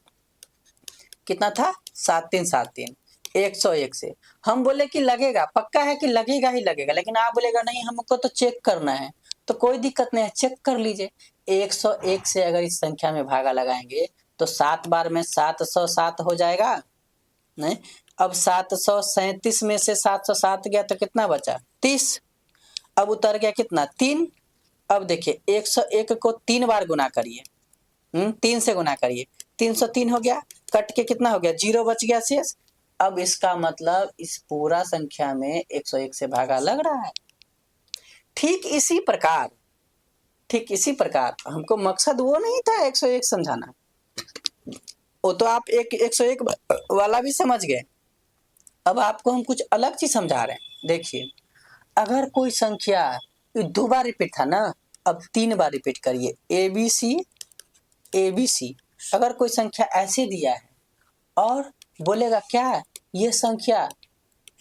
कितना था? 7 3 101 से हम बोले कि लगेगा, पक्का है कि लगेगा ही लगेगा, लेकिन आप बोलेगा नहीं हमको तो चेक करना है। तो कोई दिक्कत नहीं है, चेक कर लीजिए। 101 से अगर इस संख्या में भागा लगाएंगे तो 7 बार में 707 हो जाएगा। नहीं, अब 737 में से 707 गया तो कितना बचा? 30। अब उतर गया कितना? 3। अब देखिए 101 को 3 बार गुना करिए, 3 से गुना करिए, 303 हो गया, कट के कितना हो गया? 0 बच गया शेष। अब इसका मतलब इस पूरा संख्या में 101 से भागा लग रहा है। ठीक इसी प्रकार हमको मकसद वो नहीं था 101 समझाना, वो तो आप 101 वाला भी समझ गए। अब आपको हम कुछ अलग चीज समझा रहे हैं। देखिए अगर कोई संख्या 2 बार रिपीट था ना, अब 3 बार रिपीट करिए। ABC अगर कोई संख्या ऐसे दिया है और बोलेगा क्या ये संख्या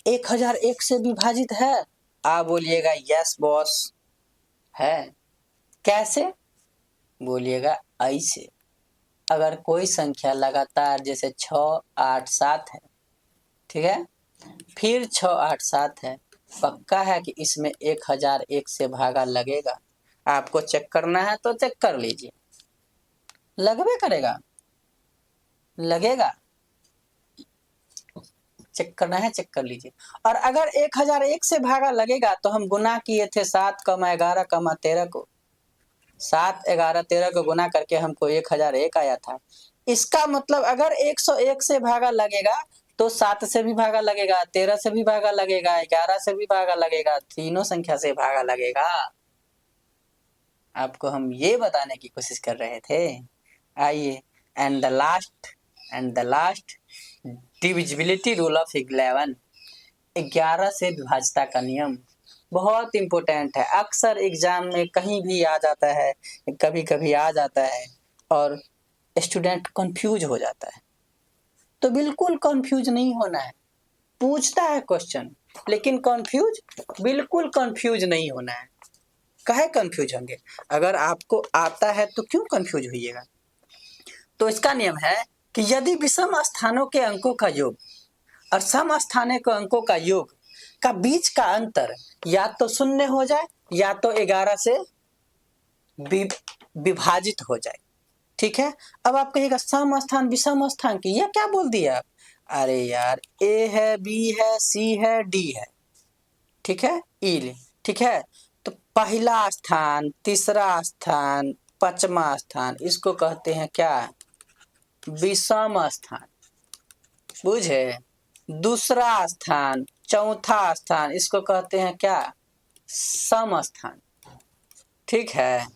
1001 से विभाजित है? आप बोलिएगा यस बॉस है। कैसे? बोलिएगा ऐसे। अगर कोई संख्या लगातार जैसे 6 8 7 है, ठीक है, फिर 6 8 7 है, पक्का है कि इसमें 1001 से भागा लगेगा। आपको चेक करना है तो चेक कर लीजिए, लगबे करेगा, लगेगा। चेक करना है, चेक कर लीजिए। और अगर 1001 से भागा लगेगा तो हम गुना किए थे 7, 11, 13 को। 7 11 13 को गुना करके हमको 1001 आया था। इसका मतलब अगर 101 से भागा लगेगा तो 7 से भी भागा लगेगा, 13 से भी भागा लगेगा, 11 से भी भागा लगेगा, तीनों संख्या से भागा लगेगा। आपको हम ये बताने की कोशिश कर रहे थे। आइए, and the last divisibility rule of 11, 11 से विभाज्यता का नियम बहुत इंपॉर्टेंट है। अक्सर एग्जाम में कहीं भी आ जाता है, कभी कभी आ जाता है और स्टूडेंट कंफ्यूज हो जाता है। तो बिल्कुल कंफ्यूज नहीं होना है। पूछता है क्वेश्चन, लेकिन बिल्कुल कंफ्यूज नहीं होना है। काहे कंफ्यूज होंगे? अगर आपको आता है तो क्यों कंफ्यूज होइएगा? तो इसका नियम है कि यदि विषम स्थानों के अंकों का योग और सम स्थानों के अंकों का योग का बीच का अंतर या तो 0 हो जाए या तो 11 से विभाजित हो जाए। ठीक है, अब आप कहिएगा सम स्थान विषम स्थान की, यह क्या बोल दिया आप? अरे यार, ए है, बी है, सी है, डी है, ठीक है, ई, ठीक है। तो पहला स्थान, तीसरा स्थान, पांचवा स्थान, इसको कहते हैं क्या? विषम स्थान, बुझे। दूसरा स्थान, चौथा स्थान, इसको कहते हैं क्या? सम स्थान, ठीक है।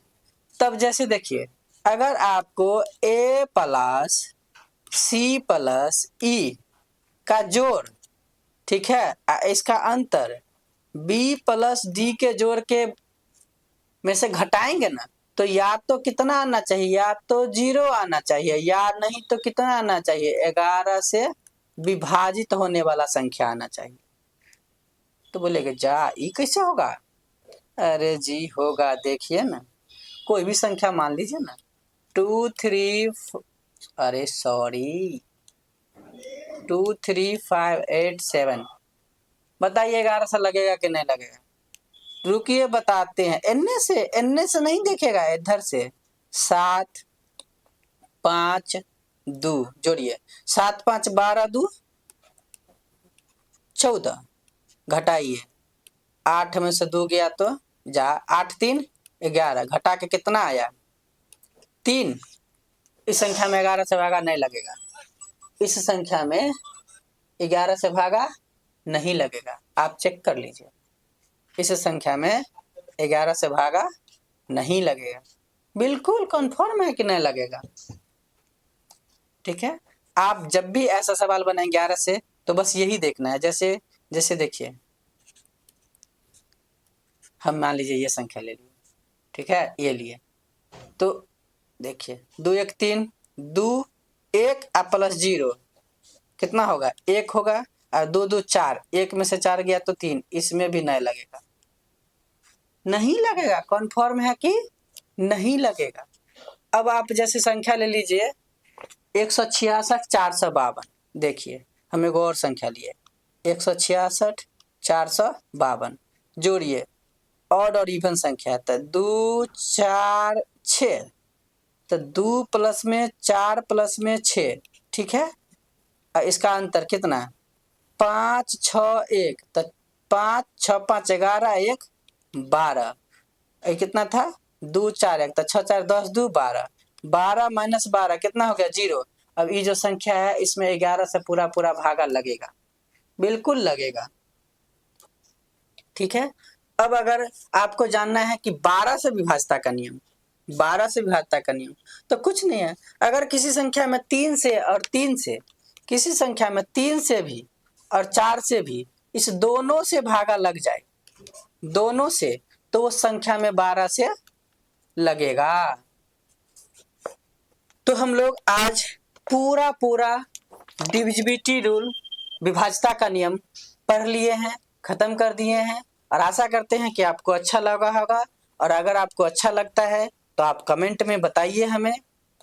तब जैसे देखिए, अगर आपको ए प्लस सी प्लस ई का जोड़, ठीक है, इसका अंतर बी प्लस डी के जोड़ के में से घटाएंगे ना, तो या तो कितना आना चाहिए? या तो 0 आना चाहिए, या नहीं तो कितना आना चाहिए? 11 से विभाजित होने वाला संख्या आना चाहिए। तो बोलेगे जा, ये कैसे होगा? अरे जी होगा, देखिए ना, कोई भी संख्या मान लीजिए ना, 2 3 अरे सॉरी 2 3 5 8 7, बताइए 11 से लगेगा कि नहीं लगेगा? रुकिए बताते हैं। एन्ने से नहीं देखेगा, इधर से 7 5 2 जोड़िए, 7 5 12 2 14, घटाइए, 8 में से 2 गया तो जा, 8 3 11, घटा के कितना आया? 3। इस संख्या में 11 से भागा नहीं लगेगा, इस संख्या में 11 से भागा नहीं लगेगा, आप चेक कर लीजिए, इस संख्या में 11 से भागा नहीं लगेगा, बिल्कुल कंफर्म है कि नहीं लगेगा। ठीक है, आप जब भी ऐसा सवाल बनाएं 11 से, तो बस यही देखना है। जैसे जैसे देखिए, हम मान लीजिए ये संख्या ले लिए, ठीक है, ये लिए, तो देखिए 2 1 3 2 1 प्लस 0 कितना होगा? 1 होगा, और 2 2 4, 1 में से 4 गया तो 3, इसमें भी नहीं लगेगा, नहीं लगेगा, कन्फर्म है कि नहीं लगेगा। अब आप जैसे संख्या ले लीजिए 166 452, देखिए हम एक और संख्या लिए 166 452, जोड़िए, ऑड और इवन संख्या है, तो 2 4 6, तो 2 प्लस में 4 प्लस में 6, ठीक है, इसका अंतर कितना? 5 6 1, तो 5 6 5 11 1 12, कितना था? 2 4 1, तो 6 4 10 2 12, 12 माइनस 12 कितना हो गया? 0। अब ये जो संख्या है इसमें 11 से पूरा पूरा भागा लगेगा, बिल्कुल लगेगा, ठीक है। अब अगर आपको जानना है कि 12 से विभाजता का नियम, 12 से विभाजता का नियम, तो कुछ नहीं है, अगर किसी संख्या में 3 से और 3 से, किसी संख्या में 3 से भी और 4 से भी, इस दोनों से भागा लग जाए, दोनों से, तो वो संख्या में 12 से लगेगा। तो हम लोग आज पूरा पूरा डिविजिबिलिटी रूल, विभाजता का नियम पढ़ लिए हैं, खत्म कर दिए हैं, और आशा करते हैं कि आपको अच्छा लगा होगा। और अगर आपको अच्छा लगता है तो आप कमेंट में बताइए हमें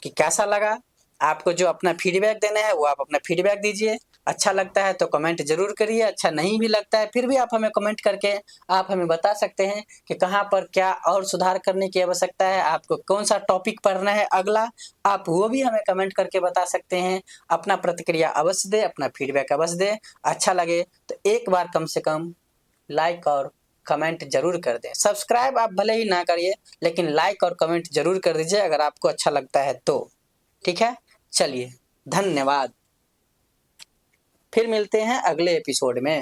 कि कैसा लगा। आपको जो अपना फीडबैक देना है वो आप अपना फीडबैक दीजिए। अच्छा लगता है तो कमेंट जरूर करिए, अच्छा नहीं भी लगता है फिर भी आप हमें कमेंट करके आप हमें बता सकते हैं कि कहाँ पर क्या और सुधार करने की आवश्यकता है, आपको कौन सा टॉपिक पढ़ना है अगला, आप वो भी हमें कमेंट करके बता सकते हैं। अपना प्रतिक्रिया अवश्य दें, अपना फीडबैक अवश्य दें। अच्छा लगे तो एक बार कम से कम लाइक और कमेंट जरूर कर दें। सब्सक्राइब आप भले ही ना करिए, लेकिन लाइक और कमेंट जरूर कर दीजिए अगर आपको अच्छा लगता है तो। ठीक है, चलिए, धन्यवाद। फिर मिलते हैं अगले एपिसोड में।